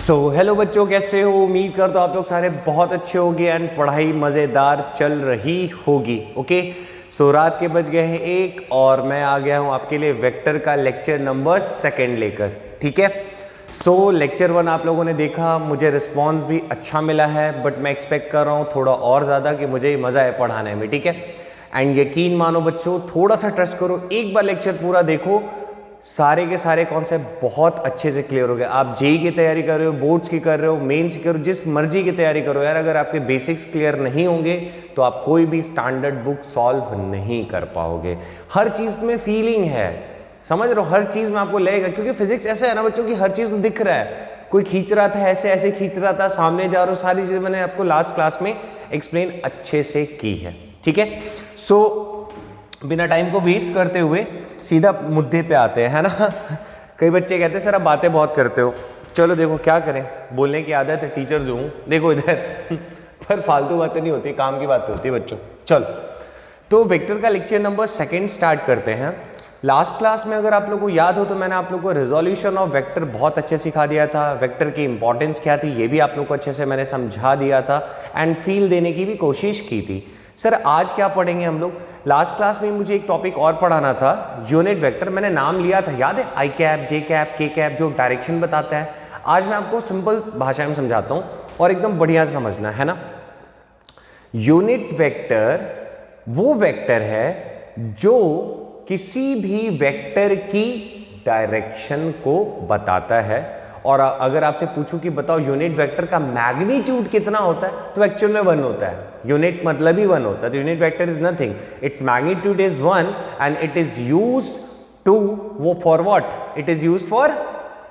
Hello बच्चों, कैसे हो? उम्मीद करता हूँ आप लोग सारे बहुत अच्छे होंगे एंड पढ़ाई मज़ेदार चल रही होगी। ओके, रात के बज गए हैं 1 और मैं आ गया हूँ आपके लिए वेक्टर का लेक्चर नंबर 2 लेकर। ठीक है, लेक्चर 1 आप लोगों ने देखा, मुझे रिस्पॉन्स भी अच्छा मिला है, बट मैं एक्सपेक्ट कर रहा हूँ थोड़ा और ज़्यादा कि मुझे मज़ा है पढ़ाने में। ठीक है, एंड यकीन मानो बच्चों, थोड़ा सा ट्रस्ट करो, एक बार लेक्चर पूरा देखो, सारे के सारे कॉन्सेप्ट बहुत अच्छे से क्लियर हो गए। आप जेई की तैयारी कर रहे हो, बोर्ड्स की कर रहे हो, मेंस की कर रहे हो, जिस मर्जी की तैयारी करो यार, अगर आपके बेसिक्स क्लियर नहीं होंगे तो आप कोई भी स्टैंडर्ड बुक सॉल्व नहीं कर पाओगे। हर चीज में फीलिंग है, समझ रहे हो, हर चीज में आपको लगेगा, क्योंकि फिजिक्स ऐसे है ना बच्चों की, हर चीज तो दिख रहा है। कोई खींच रहा था ऐसे ऐसे खींच रहा था, सामने जा रहा हूं, सारी चीजें मैंने आपको लास्ट क्लास में एक्सप्लेन अच्छे से की है। ठीक है, बिना टाइम को वेस्ट करते हुए सीधा मुद्दे पे आते हैं, है ना। कई बच्चे कहते हैं सर आप बातें बहुत करते हो। चलो देखो क्या करें, बोलने की आदत है, टीचर जो हूँ। देखो इधर पर फालतू बातें नहीं होती, काम की बातें होती है बच्चों। चलो, तो वेक्टर का लेक्चर नंबर 2 स्टार्ट करते हैं। लास्ट क्लास में अगर आप लोगों को याद हो तो मैंने आप लोगों को रिजोल्यूशन ऑफ वेक्टर बहुत अच्छे सिखा दिया था। वेक्टर की इंपॉर्टेंस क्या थी ये भी आप लोगों को अच्छे से मैंने समझा दिया था एंड फील देने की भी कोशिश की थी। सर आज क्या पढ़ेंगे हम लोग? लास्ट क्लास में मुझे एक टॉपिक और पढ़ाना था, यूनिट वेक्टर। मैंने नाम लिया था, याद है, आई कैप, जे कैप, के कैप, जो डायरेक्शन बताता है। आज मैं आपको सिंपल भाषा में समझाता हूं और एकदम बढ़िया से समझना है ना। यूनिट वेक्टर वो वेक्टर है जो किसी भी वेक्टर की डायरेक्शन को बताता है। और अगर आपसे पूछूं कि बताओ यूनिट वेक्टर का मैग्नीट्यूड कितना होता है, तो एक्चुअल में 1 होता है। यूनिट मतलब ही 1 होता है, तो unit vector is nothing, it's magnitude is 1 and it is used to, वो for what, it is used for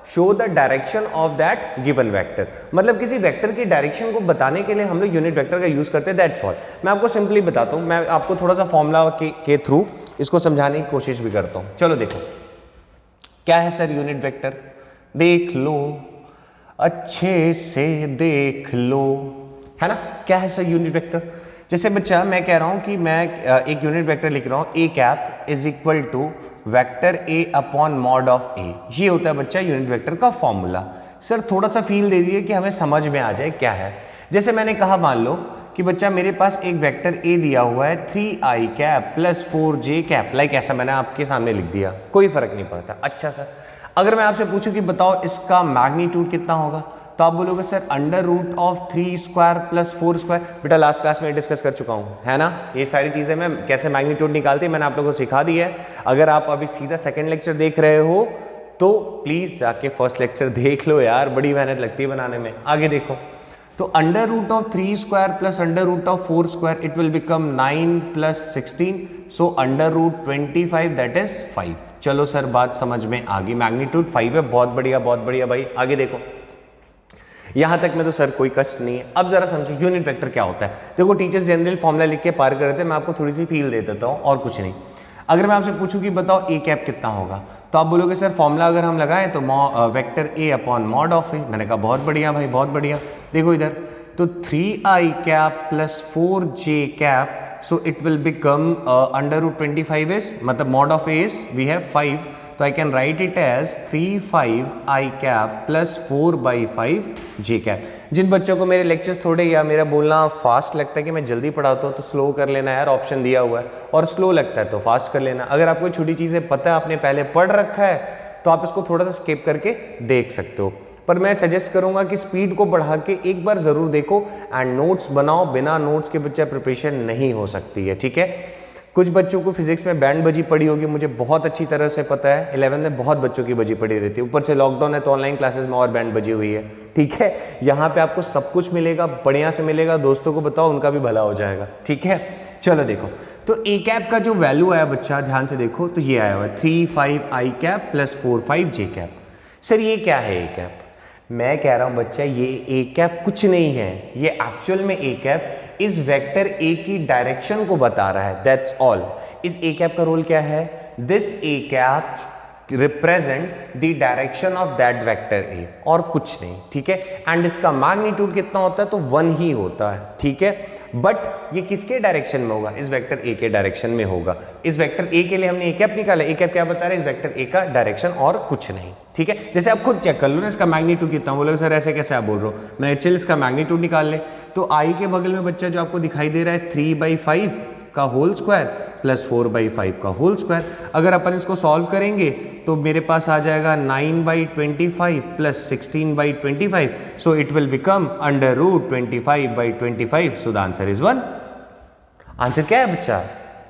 show the direction of that given vector. मतलब किसी वेक्टर की डायरेक्शन को बताने के लिए हम लोग यूनिट वेक्टर का यूज करते हैं, दैट्स ऑल। मैं आपको सिंपली बताता हूं, मैं आपको थोड़ा सा फॉर्मूला के थ्रू इसको समझाने की कोशिश भी करता हूं। चलो देखो क्या है सर यूनिट वेक्टर, देख लो अच्छे से देख लो, है ना। क्या है सर यूनिट वेक्टर? जैसे बच्चा मैं कह रहा हूं कि मैं एक यूनिट वेक्टर लिख रहा हूं, A cap is equal to vector A upon mod of A. ये होता है बच्चा यूनिट वेक्टर का फॉर्मूला। सर थोड़ा सा फील दे दीजिए कि हमें समझ में आ जाए क्या है। जैसे मैंने कहा, मान लो कि बच्चा मेरे पास एक वेक्टर ए दिया हुआ है 3i cap plus 4j cap, like ऐसा मैंने आपके सामने लिख दिया, कोई फर्क नहीं पड़ता। अच्छा सर, अगर मैं आपसे पूछूं कि बताओ इसका मैग्नीट्यूड कितना होगा, तो आप बोलोगे sir under root of 3 square plus 4 square. बेटा लास्ट क्लास में डिस्कस कर चुका हूं, है ना, ये सारी चीजें मैं कैसे मैग्नीट्यूड निकालते हैं मैंने आप लोगों को सिखा दी है। अगर आप अभी सीधा 2nd लेक्चर देख रहे हो तो प्लीज जाके 1st लेक्चर देख लो यार, बड़ी मेहनत लगती है बनाने में। आगे देखो, तो under root of 3 square plus under root of 4 square, it will become 9 plus 16, so under root 25, that is 5। चलो सर बात समझ में आ गई, मैग्नीट्यूड 5 है, बहुत बढ़िया बहुत बढ़िया भाई। आगे देखो, यहां तक में तो सर कोई कष्ट नहीं है। अब जरा समझो यूनिट वेक्टर क्या होता है। देखो टीचर्स जनरल फॉर्मूला लिख के पार कर रहे थे, मैं आपको थोड़ी सी फील दे देता हूं और कुछ नहीं। अगर मैं आपसे पूछूं कि बताओ ए कैप कितना होगा, तो आप बोलोगे सर फॉर्मूला अगर हम लगाएं तो vector A upon mod of A. मैंने कहा बहुत बढ़िया भाई बहुत बढ़िया। देखो इधर, तो 3i cap plus 4j cap, so it will become under root 25 is, मतलब mod of A is we have 5, तो I can write it as 3,5i cap plus 4/5 j cap. जिन बच्चों को मेरे लेक्चर्स थोड़े या मेरा बोलना फास्ट लगता है कि मैं जल्दी पढ़ाता हूँ तो स्लो कर लेना यार, ऑप्शन दिया हुआ है, और स्लो लगता है तो फास्ट कर लेना। अगर आपको छोटी चीज़ें पता है, आपने पहले पढ़ रखा है, तो आप इसको थोड़ा सा स्किप करके देख सकते हो। पर मैं सजेस्ट करूंगा कि स्पीड को बढ़ा के एक बार जरूर देखो एंड नोट्स बनाओ, बिना नोट्स के बच्चा प्रिपरेशन नहीं हो सकती है। ठीक है, कुछ बच्चों को फिजिक्स में बैंड बजी पड़ी होगी, मुझे बहुत अच्छी तरह से पता है, 11th में बहुत बच्चों की बजी पड़ी रहती है, ऊपर से लॉकडाउन है तो ऑनलाइन क्लासेस में और बैंड बजी हुई है। ठीक है, यहाँ पे आपको सब कुछ मिलेगा, बढ़िया से मिलेगा, दोस्तों को बताओ उनका भी भला हो जाएगा। ठीक है, चलो देखो, तो ए कैप का जो वैल्यू आया बच्चा ध्यान से देखो, तो ये आया हुआ 3,5i cap plus 4,5j cap. Sir ये क्या है ए कैप? मैं कह रहा हूं बच्चा ये ए कैप कुछ नहीं है, ये एक्चुअल में ए कैप इस वेक्टर ए की डायरेक्शन को बता रहा है, दैट्स ऑल। इस ए कैप का रोल क्या है? This A cap represent the direction of that vector A, और कुछ नहीं, ठीक है। एंड इसका मैग्नीट्यूड कितना होता है, तो 1 ही होता है, ठीक है। बट ये किसके डायरेक्शन में होगा, इस वेक्टर ए के डायरेक्शन में होगा। इस वेक्टर ए के लिए हमने ए कैप निकाला, ए कैप क्या बता रहा है, इस वेक्टर ए का डायरेक्शन और कुछ नहीं, ठीक है। जैसे आप खुद चेक कर लो ना, इसका मैग्नीट्यूड कितना, बोलोगे सर ऐसे कैसे आप बोल रहे हो, मैंने चल इसका मैग्नीट्यूड निकाल ले, तो आई के बगल में बच्चा जो आपको दिखाई दे रहा है 3/5 का होल स्क्वायर प्लस 4/5 का होल स्क्वायर, अगर अपन इसको सॉल्व करेंगे तो मेरे पास आ जाएगा 9/25 plus 16/25, so it will become √25/25, so the answer is 1। Answer क्या है बच्चा,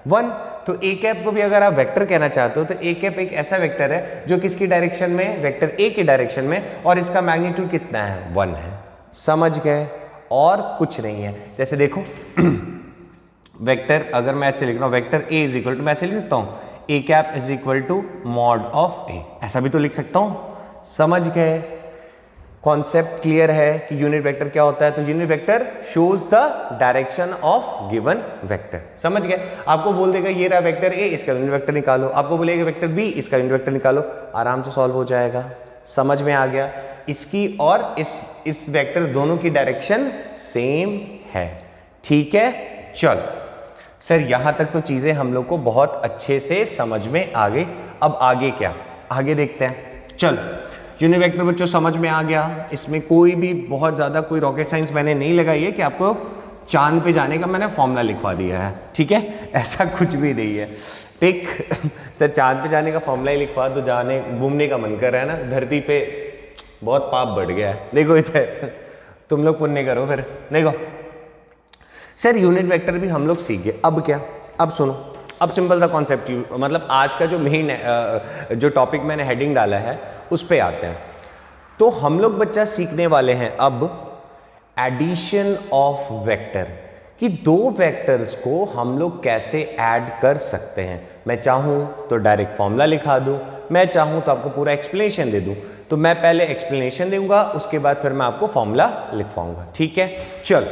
1। तो ए कैप को भी अगर आप वेक्टर कहना चाहते हो तो ए कैप एक ऐसा वेक्टर है जो किसकी डायरेक्शन में, वेक्टर ए के डायरेक्शन में, और इसका मैग्नीट्यूड कितना है, 1 है। समझ गए, और कुछ नहीं है। जैसे देखो वेक्टर अगर मैं ऐसे लिख रहा हूं, vector A is equal to, मैं ऐसे लिख सकता हूं A cap is equal to mod of A, ऐसा भी तो लिख सकता हूं। समझ गए, कॉन्सेप्ट क्लियर है कि यूनिट वेक्टर क्या होता है। तो unit vector shows the direction of given vector. समझ गए, आपको बोल देगा ये रहा वेक्टर ए, इसका यूनिट वेक्टर निकालो, आपको बोलेगा वेक्टर बी, इसका यूनिट वेक्टर निकालो, आराम से सॉल्व हो जाएगा। समझ में आ गया, इसकी और इस वेक्टर दोनों की डायरेक्शन सेम है, ठीक है। चल सर यहां तक तो चीजें हम लोग को बहुत अच्छे से समझ में आ गई। अब आगे क्या, आगे देखते हैं। चल यूनिट वेक्टर बच्चों समझ में आ गया, इसमें कोई भी बहुत ज्यादा कोई रॉकेट साइंस मैंने नहीं लगाई है कि आपको चांद पे जाने का मैंने फॉर्मूला लिखवा दिया है, ठीक है, ऐसा कुछ भी नहीं है। ठीक सर चांद पे जाने का फॉर्मूला ही लिखवा दो, जाने घूमने का मन कर रहा है ना, धरती पे बहुत पाप बढ़ गया है। देखो इधर तुम लोग पुण्य करो फिर। देखो सर यूनिट वेक्टर भी हम लोग सीख गए, अब क्या, अब सुनो, अब सिंपल सा कॉन्सेप्ट, मतलब आज का जो मेन जो टॉपिक मैंने हेडिंग डाला है उस पे आते हैं। तो हम लोग बच्चा सीखने वाले हैं अब एडिशन ऑफ वेक्टर, कि दो वेक्टर्स को हम लोग कैसे ऐड कर सकते हैं। मैं चाहूं तो डायरेक्ट फॉर्मूला लिखा दूं, मैं चाहूं तो आपको पूरा एक्सप्लेनेशन दे दूं। तो मैं पहले एक्सप्लेनेशन दूंगा, उसके बाद फिर मैं आपको फॉर्मूला लिखवाऊंगा, ठीक है। चल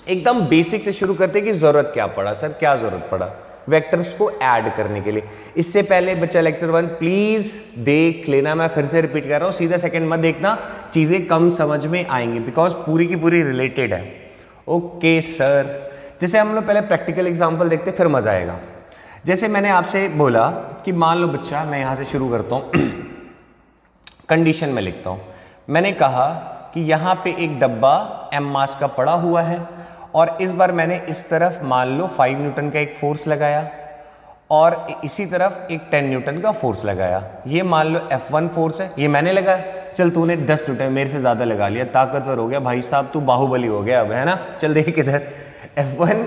एकदम बेसिक से शुरू करते हैं कि जरूरत क्या पड़ा, सर क्या जरूरत पड़ा वेक्टर्स को ऐड करने के लिए। इससे पहले बच्चा लेक्चर 1 प्लीज देख लेना, मैं फिर से रिपीट कर रहा हूं, सीधा सेकंड मत देखना, चीजें कम समझ में आएंगी बिकॉज पूरी की पूरी रिलेटेड है। ओके सर, जैसे हम लोग पहले प्रैक्टिकल एग्जांपल देखते फिर मजा आएगा। जैसे मैंने आपसे बोला कि मान लो बच्चा, मैं यहां से शुरू करता हूं कंडीशन में लिखता हूं, मैंने कहा कि यहां पे एक डब्बा m मास का पड़ा हुआ है और इस बार मैंने इस तरफ मान लो 5 न्यूटन का एक फोर्स लगाया और इसी तरफ एक 10 न्यूटन का फोर्स लगाया। ये मान लो F1 फोर्स है, ये मैंने लगाया, चल तूने 10 न्यूटन मेरे से ज्यादा लगा लिया, ताकतवर हो गया भाई साहब, तू बाहुबली हो गया अब, है ना। चल देख इधर, F1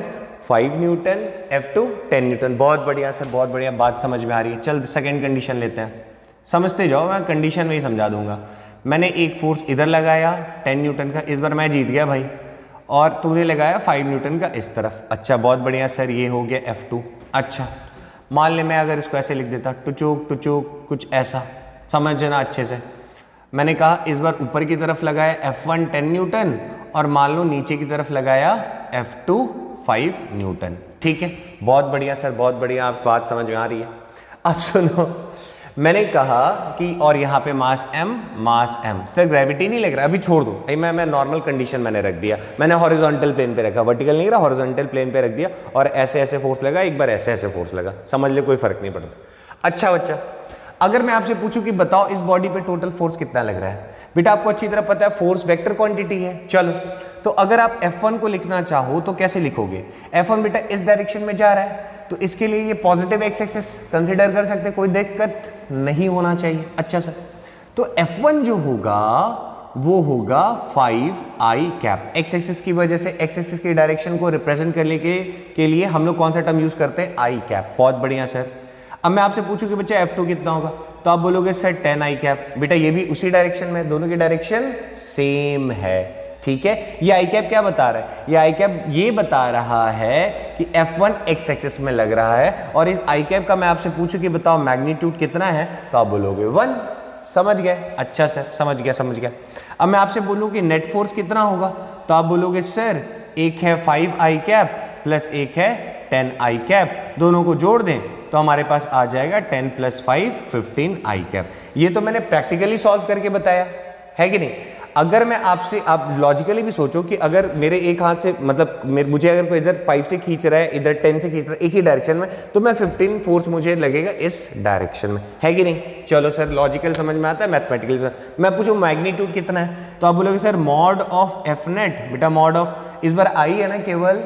5 न्यूटन, F2 10 न्यूटन। बहुत बढ़िया सर, बहुत बढ़िया, बात समझ में आ रही है। चल सेकेंड कंडीशन लेते हैं, समझते जाओ, मैं कंडीशन में ही समझा दूंगा। मैंने एक फोर्स इधर लगाया 10 न्यूटन का, इस बार मैं जीत गया भाई, और तूने लगाया 5 न्यूटन का इस तरफ। अच्छा बहुत बढ़िया सर, ये हो गया F2। अच्छा मान ले मैं अगर इसको ऐसे लिख देता, टुचुक टुचुक कुछ ऐसा, समझना अच्छे से। मैंने कहा इस बार ऊपर की तरफ लगाया F1 10 न्यूटन और मान लो नीचे की तरफ लगाया F2 5 न्यूटन, ठीक है। बहुत बढ़िया सर, बहुत बढ़िया, आप बात समझ में आ रही है। अब सुनो, मैंने कहा कि और यहाँ पे मास m, सर ग्रेविटी नहीं लग रहा, अभी छोड़ दो, मैं नॉर्मल कंडीशन मैंने रख दिया, मैंने हॉरिजॉन्टल प्लेन पे रखा, वर्टिकल नहीं रहा, हॉरिजॉन्टल प्लेन पे रख दिया, और ऐसे ऐसे फोर्स लगा, एक बार ऐसे ऐसे फोर्स लगा, समझ ले कोई फर्क नहीं पड़ता। अच्छा बच्चा, अगर मैं आपसे पूछूं कि बताओ इस बॉडी पे टोटल फोर्स कितना लग रहा है, बेटा आपको अच्छी तरह पता है फोर्स वेक्टर क्वांटिटी है। चलो तो अगर आप F1 को लिखना चाहो तो कैसे लिखोगे, F1 बेटा इस डायरेक्शन में जा रहा है, तो इसके लिए ये पॉजिटिव एक्स एक्सिस कंसीडर कर सकते, कोई दिक्कत नहीं होना चाहिए। अच्छा सर, तो F1 जो होगा वो होगा 5i कैप, एक्स एक्सिस की वजह से एक्स एक्सिस की डायरेक्शन को रिप्रेजेंट करने के लिए हम लोग कौन सा टर्म यूज करते हैं, i कैप। बहुत बढ़िया सर। अब मैं आपसे पूछूं कि बच्चा F2 कितना होगा, तो आप बोलोगे सर 10i कैप, बेटा ये भी उसी डायरेक्शन में, दोनों की डायरेक्शन सेम है, ठीक है। ये i कैप क्या बता रहा है, ये i कैप ये बता रहा है कि F1 एक्स एक्सिस में लग रहा है, और इस i कैप का मैं आपसे पूछूं कि बताओ मैग्नीट्यूड कितना है, तो आप बोलोगे 1। समझ गए, अच्छा सर समझ गया। अब मैं आपसे बोलूं कि नेट फोर्स कितना होगा, तो आप बोलोगे सर एक है 5i कैप प्लस एक है 10i कैप, दोनों को जोड़ दें तो हमारे पास आ जाएगा 10 + 5 15 आई कैप। ये तो मैंने प्रैक्टिकली सॉल्व करके बताया है कि नहीं। अगर मैं आपसे, आप लॉजिकली भी सोचो कि अगर मेरे एक हाथ से मतलब मुझे अगर कोई इधर 5 से खींच रहा है, इधर 10 से खींच रहा है एक ही डायरेक्शन में, तो मैं 15 फोर्स मुझे लगेगा इस डायरेक्शन में, है कि नहीं। चलो सर लॉजिकल समझ में आता है, मैथमेटिकल सर। मैं पूछूं मैग्नीट्यूड कितना है, तो आप बोलोगे sir mod of F net. बेटा मॉड ऑफ इस बार आई है ना केवल,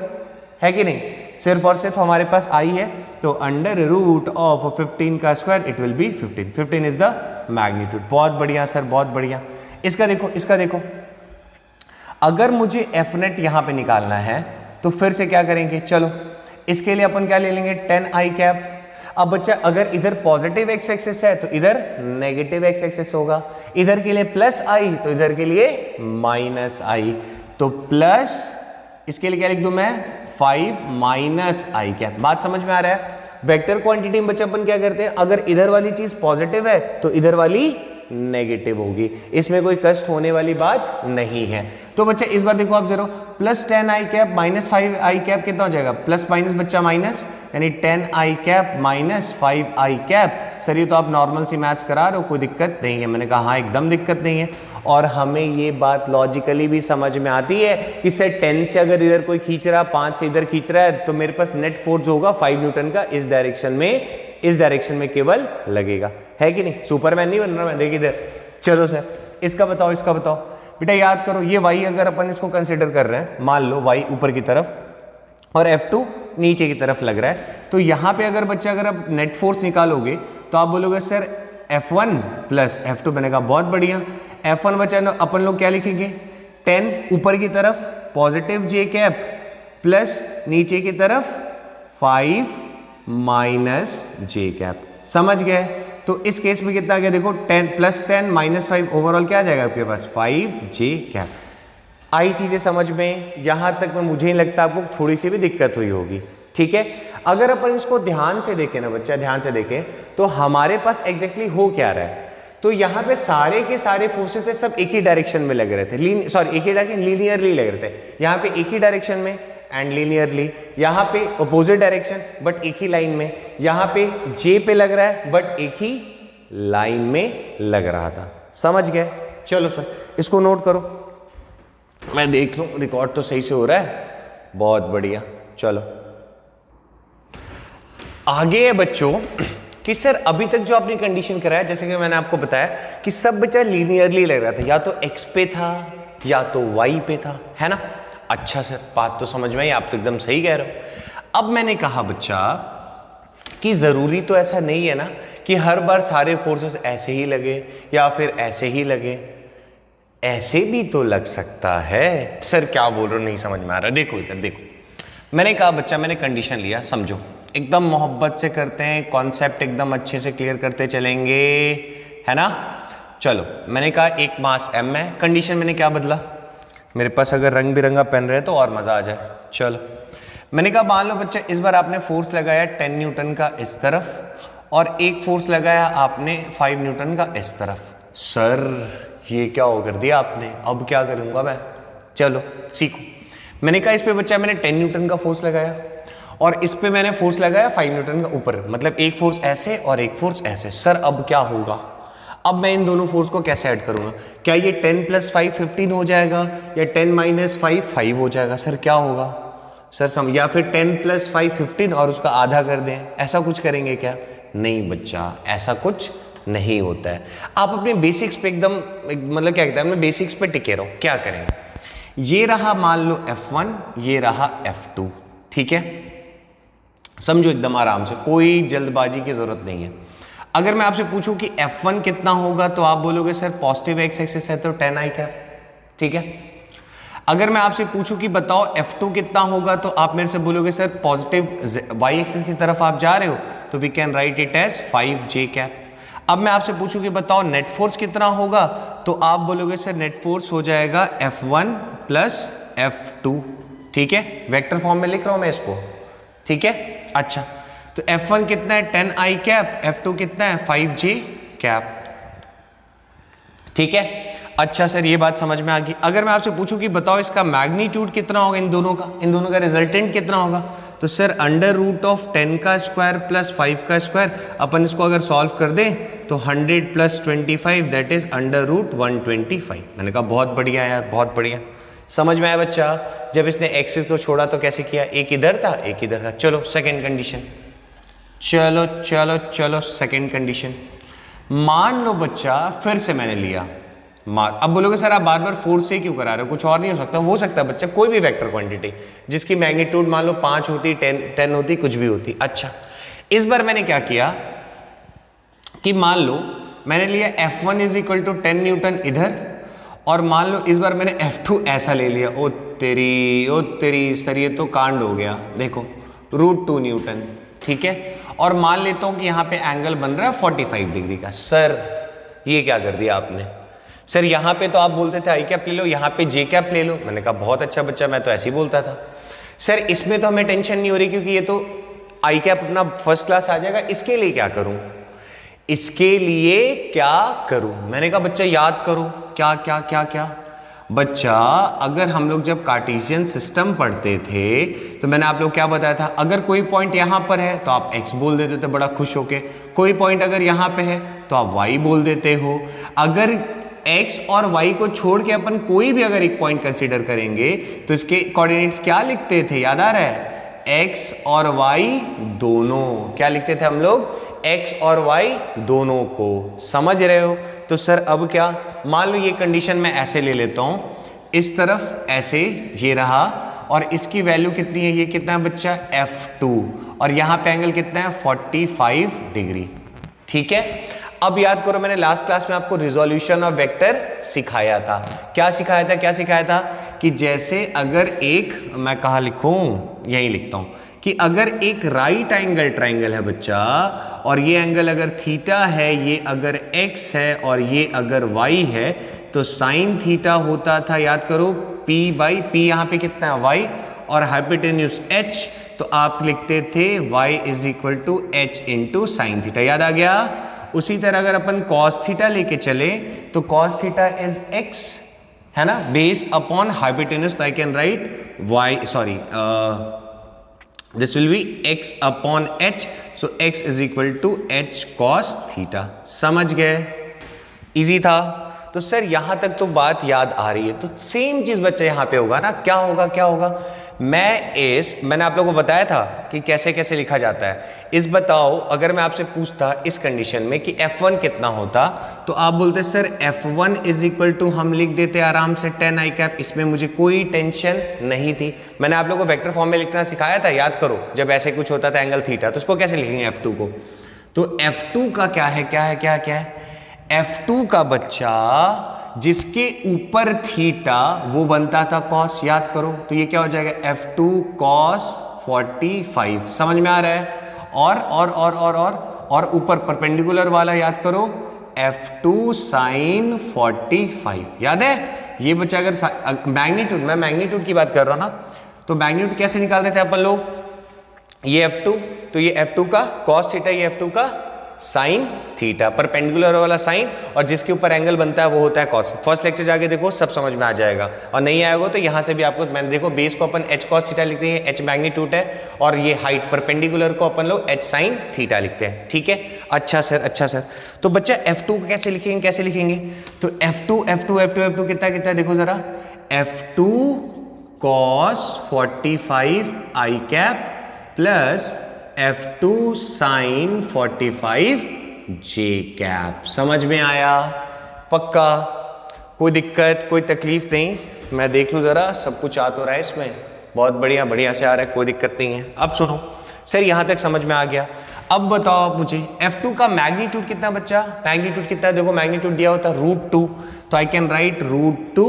है कि नहीं, सिर्फ और सिर्फ हमारे पास आई है, तो अंडर रूट ऑफ 15 का square it will be 15। 15 is the magnitude. बहुत बढ़िया सर, बहुत बढ़िया। इसका देखो, इसका देखो, अगर मुझे एफ नेट यहां पे निकालना है तो फिर से क्या करेंगे, चलो इसके लिए अपन क्या ले लेंगे 10 आई कैप। अब बच्चा अगर इधर पॉजिटिव एक्स एक्सिस है तो इधर नेगेटिव एक्स एक्सिस होगा, इधर के लिए प्लस आई तो इधर के लिए माइनस आई, तो प्लस इसके लिए क्या लिख दूं मैं 5 माइनस आई कैप। बात समझ में आ रहा है। वेक्टर क्वांटिटी में बच्चा अपन क्या करते हैं, अगर इधर वाली चीज पॉजिटिव है तो इधर वाली नेगेटिव होगी, इसमें कोई कष्ट होने वाली बात नहीं है। तो बच्चा इस बार देखो आप जरा, प्लस 10 आई कैप माइनस 5 आई कैप कितना हो जाएगा, प्लस माइनस बच्चा माइनस, यानी 10 आई कैप माइनस 5 आई कैप। सर ये तो आप नॉर्मल सी मैथ्स करा रहे हो, कोई दिक्कत नहीं है। मैंने कहा हाँ एकदम दिक्कत नहीं है, और हमें ये बात लॉजिकली भी समझ में आती है कि सर 10 से अगर इधर कोई खींच रहा, 5 से इधर खींच रहा है, तो मेरे पास नेट फोर्स होगा 5 न्यूटन का इस डायरेक्शन में केवल लगेगा, है कि नहीं। सुपरमैन नहीं बन रहा मैं, देखिए इधर। चलो सर इसका बताओ, इसका बताओ बेटा। याद करो ये y अगर अपन इसको कंसिडर कर रहे हैं, मान लो y ऊपर की तरफ और F2 नीचे की तरफ लग रहा है, तो यहां पे अगर बच्चा अगर आप नेट फोर्स निकालोगे तो आप बोलोगे सर F1 प्लस F2 बनेगा। बहुत बढ़िया। F1 बच्चा अपन लोग क्या लिखेंगे, 10 ऊपर की तरफ पॉजिटिव j कैप प्लस नीचे की तरफ 5 माइनस j कैप। समझ गए। तो इस केस में कितना आ गया देखो, 10 + 10 - 5 ओवरऑल क्या आ जाएगा आपके पास 5 j कैप। आई चीजें समझ में, यहां तक में मुझे नहीं लगता आपको थोड़ी सी भी दिक्कत हुई होगी, ठीक है। अगर अपन इसको ध्यान से देखें ना बच्चा, ध्यान से देखें तो हमारे पास एग्जैक्टली हो क्या रहा है, तो यहाँ पे सारे के सारे फोर्सेस थे, सब एक ही डायरेक्शन में लग रहे थे, एक ही डायरेक्शन लीनियरली लग रहे थे। यहाँ पे एक ही डायरेक्शन में एंड लीनियरली, यहाँ पे अपोजिट डायरेक्शन बट एक ही लाइन में, यहाँ पे जे पे लग रहा है बट एक ही लाइन में लग रहा था। समझ गए। चलो सर इसको नोट करो, मैं देख लूं रिकॉर्ड तो सही से हो रहा है। बहुत बढ़िया। चलो आगे है बच्चों कि सर अभी तक जो आपने कंडीशन कराया, जैसे कि मैंने आपको बताया कि सब बच्चा लीनियरली लग रहा था, या तो एक्स पे था या तो वाई पे था, है ना। अच्छा सर बात तो समझ में आई, आप तो एकदम सही कह रहे हो। अब मैंने कहा बच्चा कि जरूरी तो ऐसा नहीं है ना कि हर बार सारे फोर्सेस ऐसे ही लगे या फिर ऐसे ही लगे, ऐसे भी तो लग सकता है। सर क्या बोल रहे हो, नहीं समझ में आ रहा। देखो इधर देखो, मैंने कहा बच्चा मैंने कंडीशन लिया, समझो एकदम मोहब्बत से करते हैं, कॉन्सेप्ट एकदम अच्छे से क्लियर करते चलेंगे, है ना। चलो मैंने कहा एक मास m है, कंडीशन मैंने क्या बदला, मेरे पास अगर रंग बिरंगा पेन रहे तो और मजा आ जाए। चलो मैंने कहा मान लो बच्चा इस बार आपने फोर्स लगाया 10 न्यूटन का इस तरफ और एक फोर्स लगाया आपने 5 न्यूटन का इस तरफ। सर ये क्या हो कर दिया आपने, अब क्या करूंगा मैं। चलो सीखो। मैंने कहा इस पे बच्चा मैंने 10 न्यूटन का फोर्स लगाया और इस पे मैंने फोर्स लगाया 5 न्यूटन का ऊपर, मतलब एक फोर्स ऐसे और एक फोर्स ऐसे। सर अब क्या होगा, अब मैं इन दोनों फोर्स को कैसे ऐड करूंगा, क्या ये 10 + 5 15 हो जाएगा या 10 - 5 5 हो जाएगा। सर क्या होगा सर या फिर 10 + 5 15 और उसका आधा कर दें, ऐसा कुछ करेंगे क्या। नहीं बच्चा ऐसा कुछ नहीं होता है। आप अपने बेसिक्स पे एकदम मतलब क्या कहते हैं अपने बेसिक्स पे टिके रहो। क्या करेंगे, ये रहा मान लो F1, ये रहा F2, ठीक है। समझो एकदम आराम से, कोई जल्दबाजी की जरूरत नहीं है। अगर मैं आपसे पूछूं कि F1 कितना होगा तो आप बोलोगे सर पॉजिटिव एक्स एक्सिस है तो 10 आई कैप, ठीक है। अगर मैं आपसे पूछूं कि बताओ F2 कितना होगा तो आप मेरे से बोलोगे सर पॉजिटिव वाई एक्सिस की तरफ आप जा रहे हो तो we can write it as 5 j cap. अब मैं आपसे पूछूं कि बताओ नेट फोर्स कितना होगा तो आप बोलोगे सर नेट फोर्स हो जाएगा F1 + F2, ठीक है। वेक्टर फॉर्म में लिख रहा हूं मैं इसको, ठीक है। अच्छा तो F1 कितना है 10 आई कैप, F2 कितना है 5 j कैप, ठीक है। अच्छा सर, ये बात समझ में आ गई। अगर मैं आपसे पूछूं कि बताओ इसका मैग्नीट्यूड कितना होगा इन दोनों का रिजल्टेंट कितना होगा, तो सर अंडर रूट ऑफ 10 का स्क्वायर प्लस 5 का स्क्वायर, अपन इसको अगर सॉल्व कर दें तो 100 plus 25 that is under root 125। मैंने कहा बहुत बढ़िया यार, बहुत बढ़िया, समझ में आया बच्चा। जब इसने एक्स को छोड़ा तो कैसे किया, एक इधर था एक इधर था। चलो सेकेंड कंडीशन, चलो चलो चलो सेकेंड कंडीशन। मान लो बच्चा फिर से मैंने लिया अब बोलोगे सर आप बार बार 4 से क्यों करा रहे हो, कुछ और नहीं हो सकता बच्चा कोई भी वेक्टर क्वांटिटी जिसकी मैग्नीट्यूड मान लो 5 होती, 10 होती, कुछ भी होती। अच्छा, इस बार मैंने क्या किया कि मान लो मैंने लिया F1 is equal to 10 Newton इधर, और मान लो इस बार मैंने F2 ऐसा ले लिया। ओ तेरी सर ये तो कांड हो गया, देखो √2 न्यूटन, ठीक है। और मान लेता हूं कि यहां पे एंगल बन रहा है 45 डिग्री का। सर ये क्या कर दिया आपने, सर यहाँ पे तो आप बोलते थे आई कैप ले लो, यहाँ पे जे कैप ले लो। मैंने कहा बहुत अच्छा बच्चा, मैं तो ऐसे ही बोलता था। सर इसमें तो हमें टेंशन नहीं हो रही क्योंकि ये तो आई कैप अपना फर्स्ट क्लास आ जाएगा, इसके लिए क्या करूं, इसके लिए क्या करूं। मैंने कहा बच्चा याद करो, क्या क्या क्या क्या बच्चा, अगर हम लोग जब कार्टेशियन सिस्टम पढ़ते थे तो मैंने आप लोग क्या बताया था, अगर कोई पॉइंट यहां पर है तो आप x बोल देते थे बड़ा खुश होके, कोई पॉइंट अगर यहां पे है तो आप y बोल देते हो। अगर x और y को छोड़ के अपन कोई भी अगर एक पॉइंट कंसीडर करेंगे तो इसके कोऑर्डिनेट्स क्या लिखते थे, याद आ रहा है, x और y दोनों, क्या लिखते थे हम लोग, x और y दोनों को, समझ रहे हो। तो सर अब क्या, मान लो ये कंडीशन मैं ऐसे ले लेता हूं, इस तरफ ऐसे ये रहा, और इसकी वैल्यू कितनी है, ये कितना है बच्चा F2, और यहां पे एंगल कितना है 45 डिग्री, ठीक है। अब याद करो मैंने लास्ट क्लास में आपको रिजोल्यूशन ऑफ वेक्टर सिखाया था। क्या सिखाया था कि जैसे अगर एक, मैं कहा लिखूं, यही लिखता हूं, कि अगर एक राइट एंगल ट्राइंगल है बच्चा, और ये एंगल अगर थीटा है, ये अगर x है और ये अगर y है, तो साइन थीटा होता था, याद करो, p/p, यहाँ पे कितना है y, और हाइपोटेन्यूज h, तो आप लिखते थे y is equal to h into sine theta, याद आ गया। उसी तरह अगर अपन cos थीटा लेके चले तो cos थीटा इज x, है ना, बेस अपॉन हाइपोटेन्यूज, तो I can write y, sorry this will be x upon h, so x is equal to h cos theta. समझ गए, इजी था। तो सर यहां तक तो बात याद आ रही है, तो सेम चीज बच्चा यहां पे होगा ना, क्या होगा, मैंने आप लोगों को बताया था कि कैसे कैसे लिखा जाता है। इस बताओ अगर मैं आपसे पूछता इस कंडीशन में कि F1 कितना होता, तो आप बोलते sir F1 is equal to, हम लिख देते आराम से 10 आई कैप, इसमें मुझे कोई टेंशन नहीं थी। मैंने आप लोगों को वेक्टर फॉर्म में लिखना सिखाया था, याद करो, जब ऐसे कुछ होता था एंगल थीटा, तो उसको कैसे लिखेंगे F2 को, तो F2 का क्या है, F2 का बच्चा जिसके ऊपर थीटा वो बनता था cos, याद करो, तो ये क्या हो जाएगा F2 cos 45, समझ में आ रहा है। और ऊपर परपेंडिकुलर वाला याद करो F2 sin 45, याद है। ये बच्चा अगर मैग्नीट्यूड, मैं मैग्नीट्यूड की बात कर रहा हूं ना, तो मैग्नीट्यूड कैसे निकालते थे अपन लोग, ये F2, तो ये F2 का cos थीटा, ये F2 का साइन थीटा, परपेंडिकुलर वाला साइन, और जिसके ऊपर एंगल बनता है वो होता है कॉस। फर्स्ट लेक्चर जाके देखो, सब समझ में आ जाएगा, और नहीं आएगा तो यहाँ से भी आपको, मैंने देखो बेस को अपन h cos थीटा लिखते हैं, h मैग्नीट्यूड है, और ये हाइट परपेंडिकुलर को अपन लोग h साइन थीटा लिखते हैं, ठीक है। अच्छा सर, तो बच्चा F2 को कैसे लिखेंगे, तो F2 कितना देखो जरा, F2 cos 45 I cap plus F2 sin 45 J cap, समझ में आया, पक्का, कोई दिक्कत कोई तकलीफ नहीं, मैं देख लूं जरा सब कुछ आ तो रहा है इसमें, बहुत बढ़िया से आ रहा है, कोई दिक्कत नहीं है। अब सुनो सर, यहां तक समझ में आ गया। अब बताओ आप मुझे F2 का मैग्नीट्यूड कितना बच्चा, मैग्नीट्यूड कितना है, देखो मैग्नीट्यूड दिया होता √2, तो I can right √2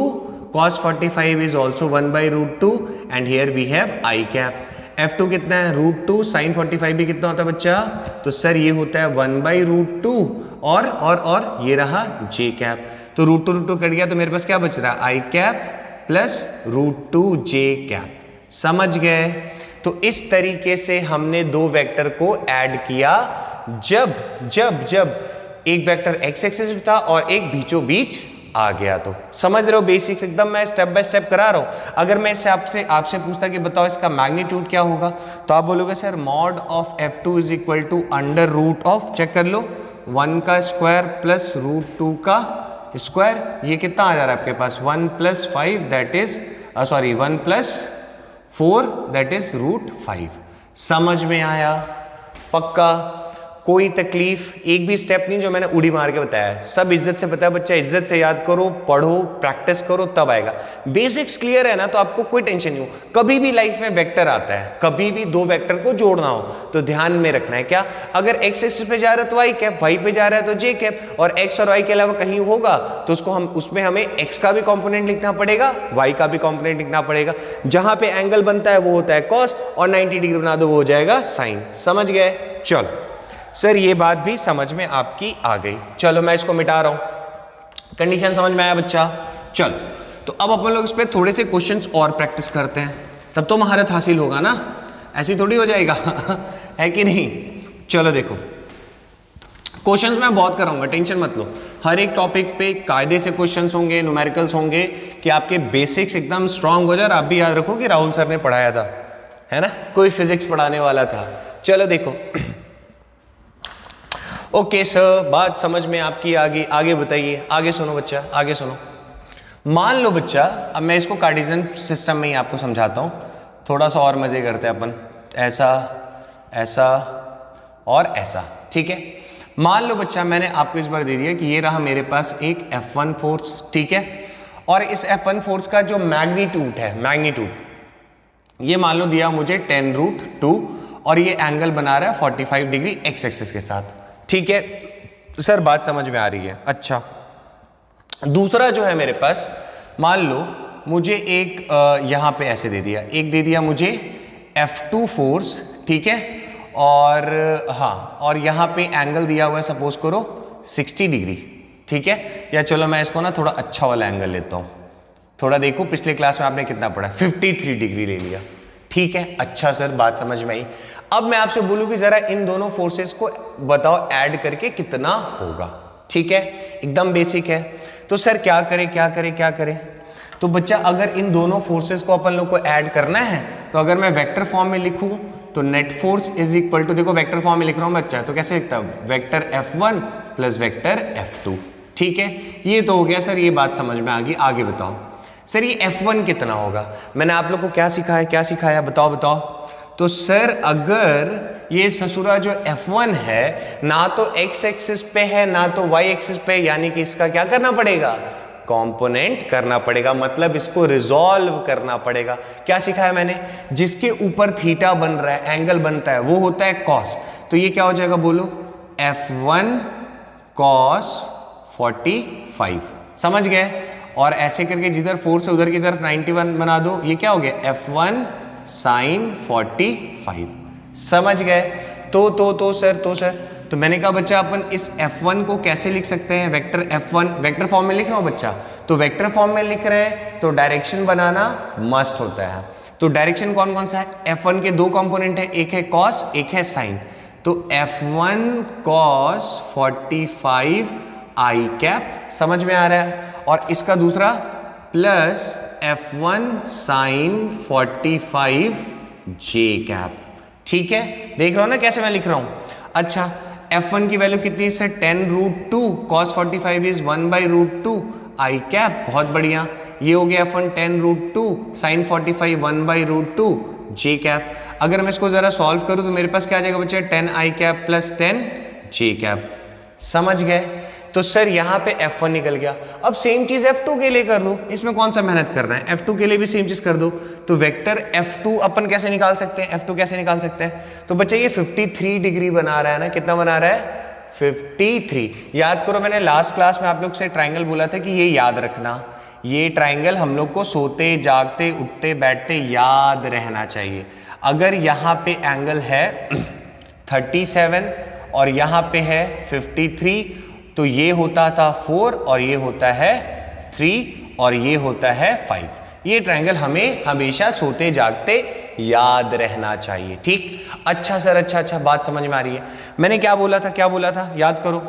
cos 45 is also 1/√2, and here we have I cap। F2 कितना है, √2, sin 45 भी कितना होता है बच्चा, तो सर ये होता है 1/√2, और ये रहा J कैप, तो √2 कट गया, तो मेरे पास क्या बच रहा है, I cap plus √2 J cap, समझ गए। तो इस तरीके से हमने दो वेक्टर को ऐड किया, जब एक वेक्टर x एक्सिस पे था और एक बीचों बीच आ गया। तो समझ रहे हो बेसिक्स एकदम मैं स्टेप बाय स्टेप करा रहा हूं। अगर मैं इससे आपसे पूछता कि बताओ इसका मैग्नीट्यूड क्या होगा, तो आप बोलोगे sir mod of f2 is equal to under root of, check कर लो, 1 का स्क्वायर प्लस रूट 2 का स्क्वायर। ये कितना आ जा रहा है आपके पास 1 plus 5 that is 1 plus 4 that is root 5। समझ में आया? पक्का? कोई तकलीफ? एक भी स्टेप नहीं जो मैंने उड़ी मार के बताया है, सब इज्जत से बताया बच्चा, इज्जत से याद करो, पढ़ो, प्रैक्टिस करो, तब आएगा। बेसिक्स क्लियर है ना, तो आपको कोई टेंशन नहीं हो। कभी भी लाइफ में वेक्टर आता है, कभी भी दो वेक्टर को जोड़ना हो तो ध्यान में रखना है क्या, अगर एक्स एक्सिस पे जा रहा है तो वाई कैप, वाई पे जा रहा है तो जे कैप, और एक्स और वाई के अलावा कहीं होगा तो उसमें हमें एक्स का भी कॉम्पोनेंट लिखना पड़ेगा, वाई का भी कॉम्पोनेंट लिखना पड़ेगा। जहां पे एंगल बनता है वो होता है कॉस, और 90 डिग्री बना दो वो हो जाएगा साइन। समझ गए? चलो सर ये बात भी समझ में आपकी आ गई। चलो मैं इसको मिटा रहा हूं। कंडीशन समझ में आया बच्चा? चलो तो अब अपन लोग इस पे थोड़े से क्वेश्चंस और प्रैक्टिस करते हैं, तब तो महारत हासिल होगा ना, ऐसी थोड़ी हो जाएगा है कि नहीं? चलो देखो क्वेश्चंस मैं बहुत कराऊंगा, टेंशन मत लो। हर एक टॉपिक पे कायदे से क्वेश्चंस होंगे, न्यूमेरिकल्स होंगे, कि आपके बेसिक्स एकदम स्ट्रांग हो जाए। आप भी याद रखो कि राहुल सर ने पढ़ाया था, है ना, कोई फिजिक्स पढ़ाने वाला था। चलो देखो ओके सर, बात समझ में आपकी आगे बताइए, आगे सुनो बच्चा, आगे सुनो। मान लो बच्चा, अब मैं इसको कार्टेशियन सिस्टम में ही आपको समझाता हूं, थोड़ा सा और मजे करते हैं अपन, ऐसा ऐसा और ऐसा, ठीक है। मान लो बच्चा मैंने आपको इस बार दे दिया कि ये रहा मेरे पास एक F1 फोर्स, ठीक है, और इस F1 फोर्स का जो मैग्नीट्यूड है, मैग्नीट्यूड ये मान लो दिया मुझे 10√2, और ये एंगल बना रहा है 45 डिग्री एक्स एक्सिस के साथ, ठीक है। सर बात समझ में आ रही है? अच्छा, दूसरा जो है मेरे पास, मान लो मुझे एक यहां पे ऐसे दे दिया, एक दे दिया मुझे F2 फोर्स, ठीक है, और हाँ, और यहां पे एंगल दिया हुआ है सपोज करो 60 डिग्री, ठीक है, या चलो मैं इसको ना थोड़ा अच्छा वाला एंगल लेता हूं, थोड़ा देखो पिछले क्लास में आपने कितना पढ़ा, 53 डिग्री ले लिया, ठीक है। अच्छा सर बात समझ में आई। अब मैं आपसे बोलूं कि जरा इन दोनों फोर्सेस को बताओ ऐड करके कितना होगा, ठीक है, एकदम बेसिक है। तो सर क्या करें क्या करें क्या करें? तो बच्चा अगर इन दोनों फोर्सेस को अपन लोग को ऐड करना है, तो अगर मैं वेक्टर फॉर्म में लिखूं तो net force is equal to, देखो वेक्टर फॉर्म में लिख रहा हूं बच्चा, तो कैसे लिखता हूं, vector F1 plus vector F2, ठीक है। ये तो हो गया सर, ये बात समझ में आ गई। आगे बताओ सर ये F1 कितना होगा? मैंने आप लोग को क्या सिखाया, क्या सिखाया, बताओ बताओ। तो सर अगर ये ससुरा जो F1 है ना तो x एक्सिस पे है ना तो y एक्सिस पे, यानी कि इसका क्या करना पड़ेगा, कंपोनेंट करना पड़ेगा, मतलब इसको रिजॉल्व करना पड़ेगा। क्या सिखाया मैंने? जिसके ऊपर थीटा बन रहा है, एंगल बनता है, वो होता है कॉस। तो ये क्या हो जाएगा बोलो, F1 cos 45, समझ गए? और ऐसे करके जिधर फोर्स है उधर की तरफ 91 बना दो, ये क्या हो गया, F1 sin 45, समझ गए? तो सर तो मैंने कहा बच्चा अपन इस F1 को कैसे लिख सकते हैं, वेक्टर F1, वेक्टर फॉर्म में लिख रहा हूं बच्चा, तो वेक्टर फॉर्म में लिख रहे हैं तो डायरेक्शन बनाना मस्ट होता है। तो डायरेक्शन कौन कौन सा है? F1 के दो कंपोनेंट है, एक है cos एक है sin, तो F1 cos 45 आई कैप, समझ में आ रहा है, और इसका दूसरा प्लस F1 sin 45 जे कैप, ठीक है। देख रहा हो ना कैसे मैं लिख रहा हूं? अच्छा F1 की वैल्यू कितनी है? 10√2, cos 45 इज 1/√2 आई कैप, बहुत बढ़िया। ये हो गया F1 10√2, sin 45 1/√2 जे कैप। अगर मैं इसको जरा सॉल्व करूं तो मेरे पास क्या आ जाएगा बच्चा, 10 आई कैप प्लस 10 जे कैप, समझ गए? तो सर यहां पे F1 निकल गया। अब सेम चीज F2 के लिए कर दो, इसमें कौन सा मेहनत करना है, F2 के लिए भी सेम चीज कर दो। तो वेक्टर F2 अपन कैसे निकाल सकते हैं, F2 कैसे निकाल सकते हैं? तो बच्चे ये 53 डिग्री बना रहा है ना, कितना बना रहा है, 53। याद करो मैंने लास्ट क्लास में आप लोग से ट्राइंगल बोला था कि ये याद रखना, ये ट्राइंगल हम लोग को सोते जागते उठते बैठते याद रहना चाहिए। अगर यहाँ पे एंगल है 37 और यहाँ पे है 53, तो ये होता था 4 और ये होता है 3 और ये होता है 5। ये ट्रायंगल हमें हमेशा सोते जागते याद रहना चाहिए, ठीक। अच्छा सर, अच्छा बात समझ में आ रही है। मैंने क्या बोला था याद करो।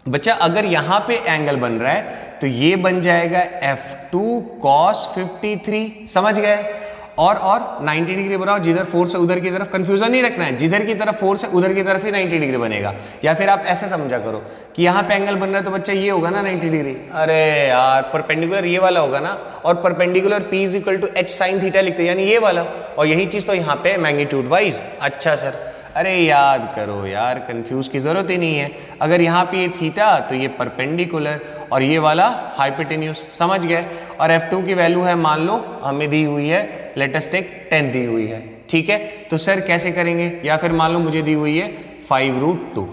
बच्चा अगर यहां पे एंगल बन रहा है तो ये बन जाएगा F2 cos 53, समझ गए। और 90 डिग्री बनाओ, जिधर फोर्स है उधर की तरफ, कंफ्यूजन नहीं रखना है, जिधर की तरफ फोर्स है उधर की तरफ ही 90 डिग्री बनेगा। या फिर आप ऐसे समझा करो कि यहाँ पे एंगल बन रहा है तो बच्चा ये होगा ना 90 डिग्री, अरे यार परपेंडिकुलर ये वाला होगा ना, और perpendicular P is equal to H sine theta लिखते हैं, यानी ये वाला, और यही चीज तो यहाँ पे मैग्नीट्यूड वाइज। अच्छा सर, अरे याद करो यार, कंफ्यूज की जरूरत ही नहीं है। अगर यहाँ पे ये थीटा तो ये परपेंडिकुलर और ये वाला हाइपोटेन्यूज, समझ गए। और F2 की वैल्यू है मान लो हमें दी हुई है, लेट अस टेक 10 दी हुई है, ठीक है। तो सर कैसे करेंगे, या फिर मान लो मुझे दी हुई है 5√2,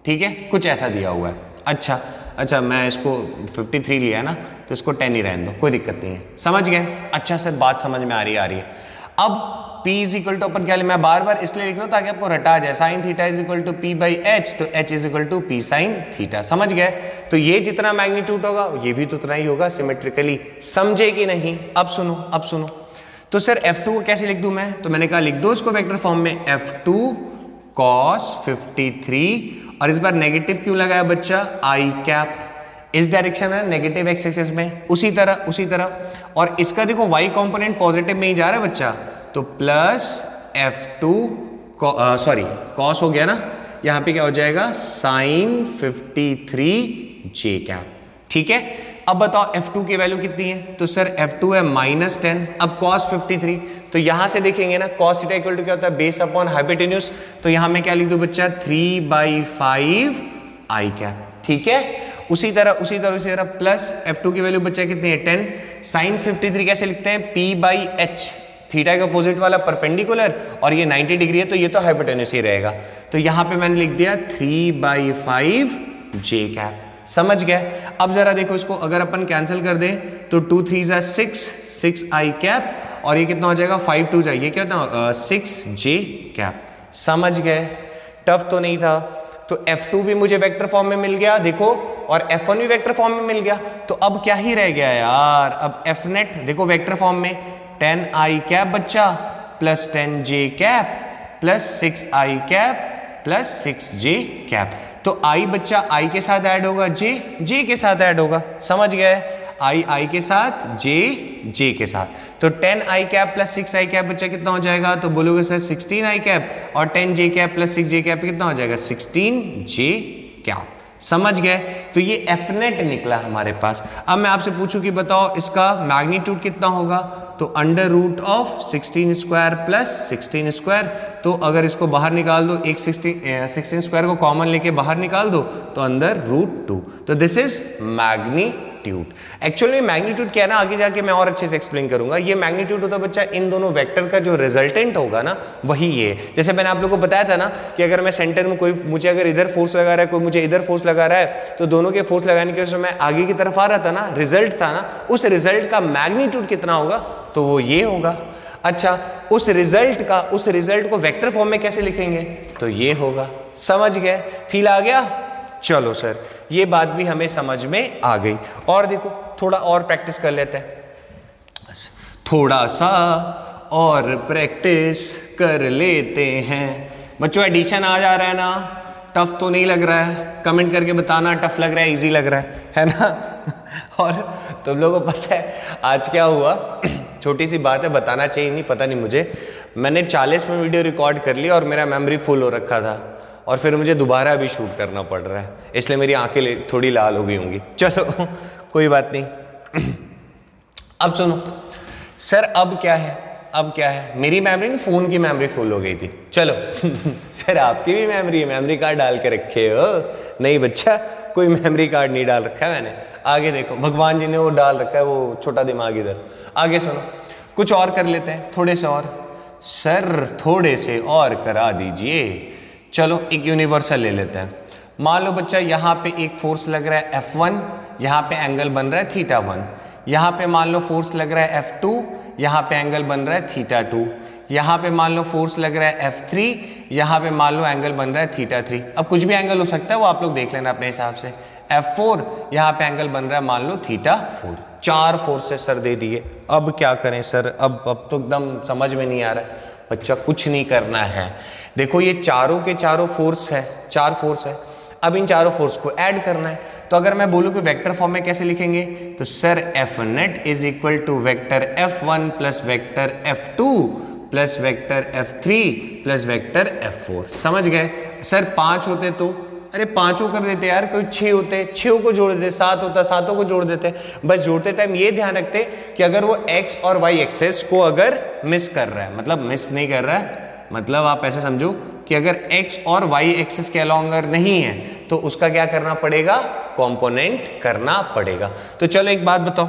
ठीक है, कुछ ऐसा दिया हुआ है। अच्छा मैं इसको 53 लिया है ना, तो इसको 10 ही रहने दो, कोई दिक्कत नहीं है, समझ गए। अच्छा सर बात समझ में आ रही है। अब P इज इक्वल टू अपन क्या, मैं बार बार इसलिए लिख रहा हूं ताकि आपको रटा जाए, sine theta is equal to P by H, तो H is equal to P sine theta, समझ गए। तो ये जितना मैग्नीट्यूड होगा ये भी तो उतना ही होगा सिमेट्रिकली, समझे कि नहीं। अब सुनो तो सर F2 को कैसे लिख दूं मैं, तो मैंने कहा लिख दो इसको वेक्टर फॉर्म में, F2 cos 53, और इस बार नेगेटिव क्यों लगाया बच्चा, I कैप, इस डायरेक्शन है नेगेटिव एक्स एक्सिस में, उसी तरह और इसका देखो y कंपोनेंट पॉजिटिव में ही जा रहा है बच्चा, तो प्लस F2 सॉरी cos हो गया ना, यहाँ पे क्या हो जाएगा साइन 53 j कैप, ठीक है। अब बताओ F2 की वैल्यू कितनी है, तो सर F2 है -10, अब cos 53, तो यहां से देखेंगे ना cos थीटा इक्वल टू क्या होता है, बेस अपॉन हाइपोटेन्यूज, तो यहां मैं क्या लिख दूं बच्चा 3/5 I कैप, ठीक है। उसी तरह प्लस F2 की वैल्यू बच्चा कितनी है 10, साइन 53 कैसे लिखते हैं, P बाई H, थीटा के अपोजिट वाला परपेंडिकुलर और ये 90 डिग्री है तो ये तो हाइपोटेन्यूज ही रहेगा, तो यहां पे मैंने लिख दिया 3/5 j कैप, समझ गए। अब जरा देखो इसको अगर अपन कैंसिल कर दें तो 2 3 6 I कैप, और ये कितना हो जाएगा 5 2 जाइए क्या होता 6 j कैप, समझ गए। टफ तो नहीं था। तो F2 भी मुझे वेक्टर फॉर्म में मिल गया देखो, और F1 भी वेक्टर फॉर्म में मिल गया, तो अब क्या ही रह गया यार, अब F नेट देखो वेक्टर फॉर्म में 10 I कैप बच्चा plus 10 j cap plus 6 I cap plus 6 j cap, तो I बच्चा I के साथ ऐड होगा, J के साथ ऐड होगा, समझ गए, I के साथ J के साथ, तो 10 I cap plus 6 I cap बच्चा कितना हो जाएगा, तो बोलोगे सर 16 I कैप, और 10 j cap plus 6 j cap कितना हो जाएगा 16 j कैप, समझ गए। तो ये F नेट निकला हमारे पास। अब मैं आपसे पूछूं कि बताओ इसका मैग्नीट्यूड कितना होगा, तो under root of 16 square plus 16 square, तो अगर इसको बाहर निकाल दो, एक 16 स्क्वायर को कॉमन लेके बाहर निकाल दो तो अंदर √2, तो this is magnitude. Actually magnitude क्या है ना, आगे जाके मैं और अच्छे से एक्सप्लेन करूंगा। ये मैग्नीट्यूड होता है बच्चा इन दोनों वेक्टर का जो रिजल्टेंट होगा ना वही ये, जैसे मैंने आप लोगों को बताया था ना कि अगर मैं सेंटर में कोई मुझे अगर इधर फोर्स लगा रहा है, कोई मुझे इधर फोर्स लगा रहा है, तो दोनों के फोर्स लगाने के वजह से मैं आगे की तरफ आ रहा था ना, रिजल्ट था ना, उस रिजल्ट का मैग्नीट्यूड कितना होगा, तो वो ये होगा। अच्छा उस रिजल्ट को वेक्टर फॉर्म में कैसे लिखेंगे, तो ये होगा, समझ गए, फील आ गया। चलो सर ये बात भी हमें समझ में आ गई, और देखो थोड़ा और प्रैक्टिस कर लेते हैं, थोड़ा सा और प्रैक्टिस कर लेते हैं। बच्चों एडिशन आ जा रहा है ना, टफ तो नहीं लग रहा है, कमेंट करके बताना टफ लग रहा है इजी लग रहा है ना। और तुम लोगों को पता है आज क्या हुआ, छोटी सी बात है, बताना चाहिए नहीं पता नहीं मुझे, मैंने 40 में वीडियो रिकॉर्ड कर लिया और मेरा मेमोरी फुल हो रखा था, और फिर मुझे दोबारा भी शूट करना पड़ रहा है, इसलिए मेरी आंखें थोड़ी लाल हो गई होंगी। चलो कोई बात नहीं। अब सुनो सर, अब क्या है, मेरी मेमोरी नहीं फोन की मेमोरी फुल हो गई थी। चलो सर आपकी भी मेमोरी कार्ड डाल के रखे हो? नहीं बच्चा, कोई मेमोरी कार्ड नहीं डाल रखा है मैंने। आगे देखो भगवान जी ने वो डाल रखा है, वो छोटा दिमाग इधर। आगे सुनो, कुछ और कर लेते हैं, थोड़े से और। सर थोड़े से और करा दीजिए। चलो एक यूनिवर्सल ले लेते हैं। मान लो बच्चा यहाँ पे एक फोर्स लग रहा है F1, यहाँ पे एंगल बन रहा है θ1। यहाँ पे मान लो फोर्स लग रहा है F2, यहाँ पे एंगल बन रहा है θ2। यहाँ पे मान लो फोर्स लग रहा है F3, यहाँ पे मान लो एंगल बन रहा है θ3। अब कुछ भी एंगल हो सकता है, वो आप लोग देख लेना अपने हिसाब से। F4, यहाँ पे एंगल बन रहा है मान लो θ4। 4 फोर्सेस सर दे दिए। अब क्या करें सर? अब तो एकदम समझ में नहीं आ रहा है। बच्चा कुछ नहीं करना है, देखो ये चारों के चारों फोर्स है, 4 फोर्स है। अब इन चारों फोर्स को ऐड करना है। तो अगर मैं बोलूं कि वेक्टर फॉर्म में कैसे लिखेंगे, तो sir F net is equal to vector F1 plus vector F2 plus vector F3 plus vector F4। समझ गए सर? 5 होते तो अरे पांचों कर देते यार, कोई 6 होते 6 को जोड़ देते, 7 होता 7 को जोड़ देते। बस जोड़ते टाइम ये ध्यान रखते कि अगर वो x और y एक्सेस को अगर मिस कर रहा है, मतलब मिस नहीं कर रहा है, मतलब आप ऐसे समझो कि अगर x और y एक्सेस के अलोंग नहीं है तो उसका क्या करना पड़ेगा, कंपोनेंट करना पड़ेगा। तो चलो एक बात बताओ,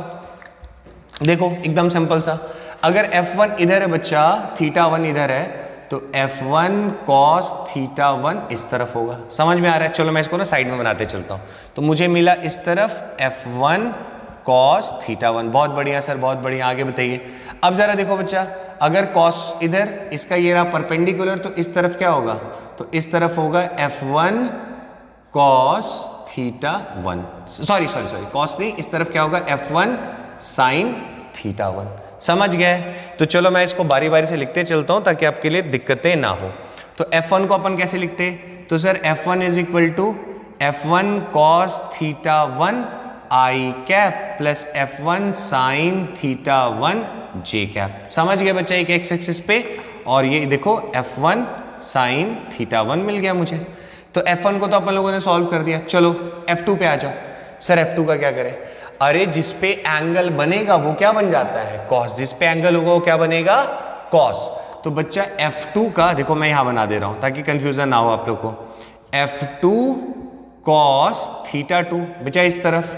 देखो एकदम सिंपल सा, अगर F1 इधर है बच्चा, θ1 इधर है, तो F1 cos θ1 इस तरफ होगा। समझ में आ रहा है? चलो मैं इसको ना साइड में बनाते चलता हूं। तो मुझे मिला इस तरफ F1 cos θ1। बहुत बढ़िया सर, बहुत बढ़िया। आगे बताइए। अब जरा देखो बच्चा, अगर cos इधर, इसका ये रहा परपेंडिकुलर, तो इस तरफ क्या होगा, तो इस तरफ होगा F1 cos θ1, सॉरी cos नहीं, इस तरफ क्या होगा F1 sin θ1। समझ गए? तो चलो मैं इसको बारी बारी से लिखते चलता हूं ताकि आपके लिए दिक्कतें ना हो। तो F1 को अपन कैसे लिखते, तो sir F1 is equal to F1 cos θ1 i cap plus F1 sin θ1 j cap. समझ गए बच्चा? एक एक्स एक्सिस पे, और ये देखो F1 sin θ1 मिल गया मुझे। तो F1 को तो अपन लोगों ने सॉल्व कर दिया। चलो F2 पे आ जाओ। सर F2 का क्या करें? अरे जिस पे एंगल बनेगा वो क्या बन जाता है, कॉस। जिस पे एंगल होगा वो क्या बनेगा, कॉस। तो बच्चा F2 का देखो, मैं यहां बना दे रहा हूं ताकि कंफ्यूजन ना हो आप लोग को। F2 cos θ2 बच्चा इस तरफ,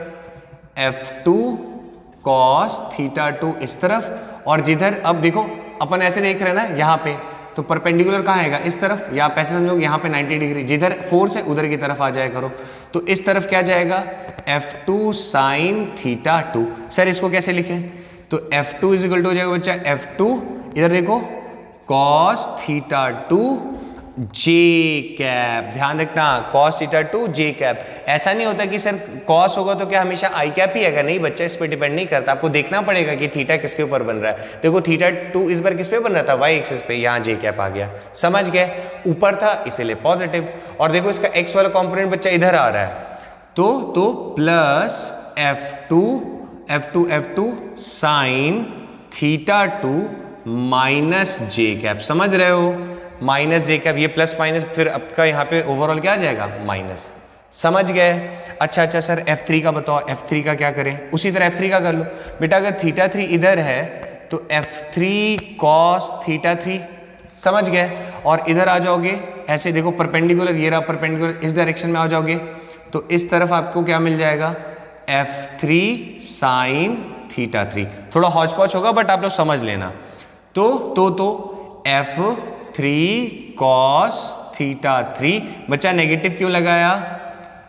F2 cos θ2 इस तरफ, और जिधर अब देखो अपन ऐसे देख रहे हैं ना यहाँ पे, तो परपेंडिकुलर कहाँ आएगा, इस तरफ, या आप ऐसे समझो यहाँ पे 90 डिग्री, जिधर फोर्स है उधर की तरफ आ जाया करो। तो इस तरफ क्या जाएगा, F2 sin θ2। सर इसको कैसे लिखें, तो F2 इज इक्वल टू हो जाएगा बच्चा F2, इधर देखो cos θ2 j कैप। ध्यान रखना, cos θ2 j कैप। ऐसा नहीं होता कि सर cos होगा तो क्या हमेशा i कैप ही आएगा, नहीं बच्चा, इस पे डिपेंड नहीं करता। आपको देखना पड़ेगा कि थीटा किसके ऊपर बन रहा है। देखो θ2 इस बार किस पे बन रहा था, y एक्सिस पे, यहाँ j कैप आ गया। समझ गए? ऊपर था इसीलिए पॉजिटिव, और देखो इसका x वाला कॉम्पोनेंट बच्चा इधर आ रहा है, तो plus F2 sin θ2 minus j cap. समझ रहे हो, माइनस जे कैप, ये प्लस माइनस, फिर आपका यहाँ पे ओवरऑल क्या आ जाएगा, माइनस। समझ गए? अच्छा सर F3 का बताओ, F3 का क्या करें? उसी तरह F3 का कर लो बेटा। अगर θ3 इधर है तो F3 cos θ3। समझ गए? और इधर आ जाओगे ऐसे, देखो परपेंडिकुलर, ये रहा परपेंडिकुलर, इस डायरेक्शन में आ जाओगे तो इस तरफ आपको क्या मिल जाएगा, F3 sin θ3। थोड़ा हौच पौच होगा बट आप लोग समझ लेना। तो F3 cos θ3 बच्चा नेगेटिव क्यों लगाया?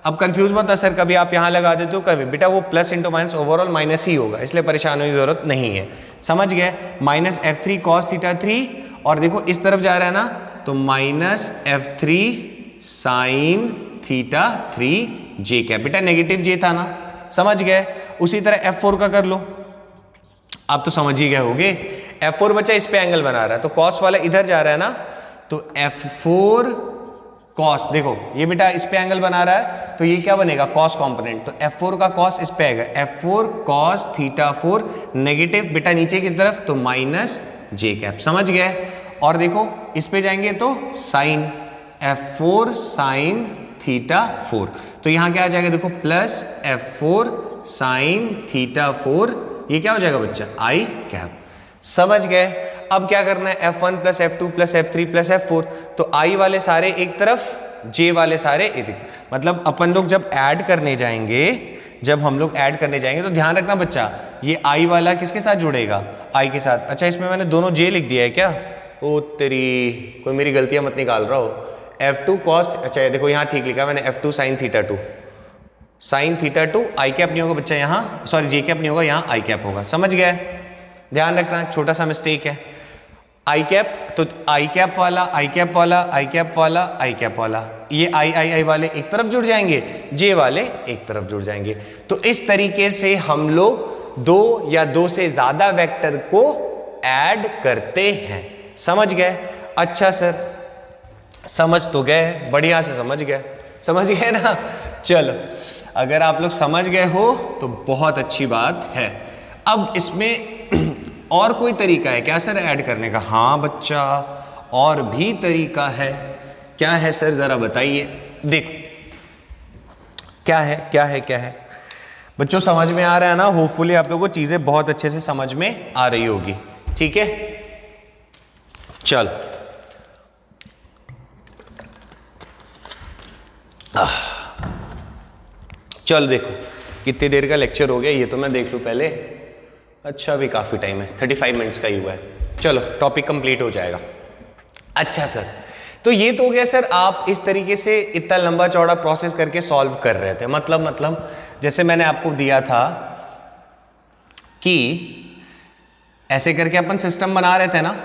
अब कंफ्यूज मत ना सर, कभी आप यहां लगा देते हो, कभी बेटा वो plus into minus overall minus ही होगा, इसलिए परेशान होने की जरूरत नहीं है। समझ गए? माइनस F3 cos θ3, और देखो इस तरफ जा रहा है ना, तो minus F3 sin θ3 j cap. बेटा नेगेटिव j था ना, समझ गए? उसी तरह F4 का कर लो, आप तो समझ ही गए होगे। F4 बच्चा इस पे एंगल बना रहा है, तो cos वाला इधर जा रहा है ना, तो F4 cos, देखो ये बेटा इस पे एंगल बना रहा है, तो ये क्या बनेगा, cos कंपोनेंट। तो F4 का cos इस पे आएगा, F4 cos θ4 नेगेटिव बेटा नीचे की तरफ, तो माइनस j कैप। समझ गए? और देखो इस पे जाएंगे तो sin, F4 sin θ4, तो यहां क्या आ जाएगा, देखो प्लस F4 sin θ4, ये क्या हो जाएगा बच्चा, i कैप। समझ गए? अब क्या करना है, F1 plus F2 plus F3 plus F4, तो i वाले सारे एक तरफ, j वाले सारे एक, मतलब अपन लोग जब ऐड करने जाएंगे, जब हम लोग ऐड करने जाएंगे तो ध्यान रखना बच्चा, ये i वाला किसके साथ जुड़ेगा, i के साथ। अच्छा इसमें मैंने दोनों j लिख दिया है क्या, ओ तेरी, कोई मेरी गलतियां मत निकाल रहा हो। F2 cos, अच्छा देखो यहाँ ठीक लिखा मैंने, F2 sin θ2, sin θ2 i cap नहीं होगा बच्चा यहाँ, सॉरी j कैप नहीं होगा यहाँ, i कैप होगा। समझ गए? ध्यान रखना, छोटा सा मिस्टेक है। i कैप, तो i कैप वाला, i कैप वाला, i कैप वाला, i कैप वाला, ये i वाले एक तरफ जुड़ जाएंगे, j वाले एक तरफ जुड़ जाएंगे। तो इस तरीके से हम लोग दो या दो से ज्यादा वेक्टर को ऐड करते हैं। समझ गए? अच्छा सर समझ तो गए, बढ़िया से समझ गए। समझ गए ना? चलो, अगर आप लोग समझ गए हो तो बहुत अच्छी बात है। अब इसमें और कोई तरीका है क्या सर ऐड करने का? हाँ बच्चा, और भी तरीका है। क्या है सर, जरा बताइए। देखो क्या है, क्या है, क्या है बच्चों, समझ में आ रहा है ना? होपफुली आप लोगों को चीजें बहुत अच्छे से समझ में आ रही होगी। ठीक है, चल चल देखो कितनी देर का लेक्चर हो गया, ये तो मैं देख लूं पहले। अच्छा, अभी काफी टाइम है, 35 मिनट्स का ही हुआ है। चलो, टॉपिक कंप्लीट हो जाएगा। अच्छा सर, तो ये तो हो गया सर, आप इस तरीके से इतना लंबा चौड़ा प्रोसेस करके सॉल्व कर रहे थे। मतलब जैसे मैंने आपको दिया था कि ऐसे करके अपन सिस्टम बना रहे थे ना,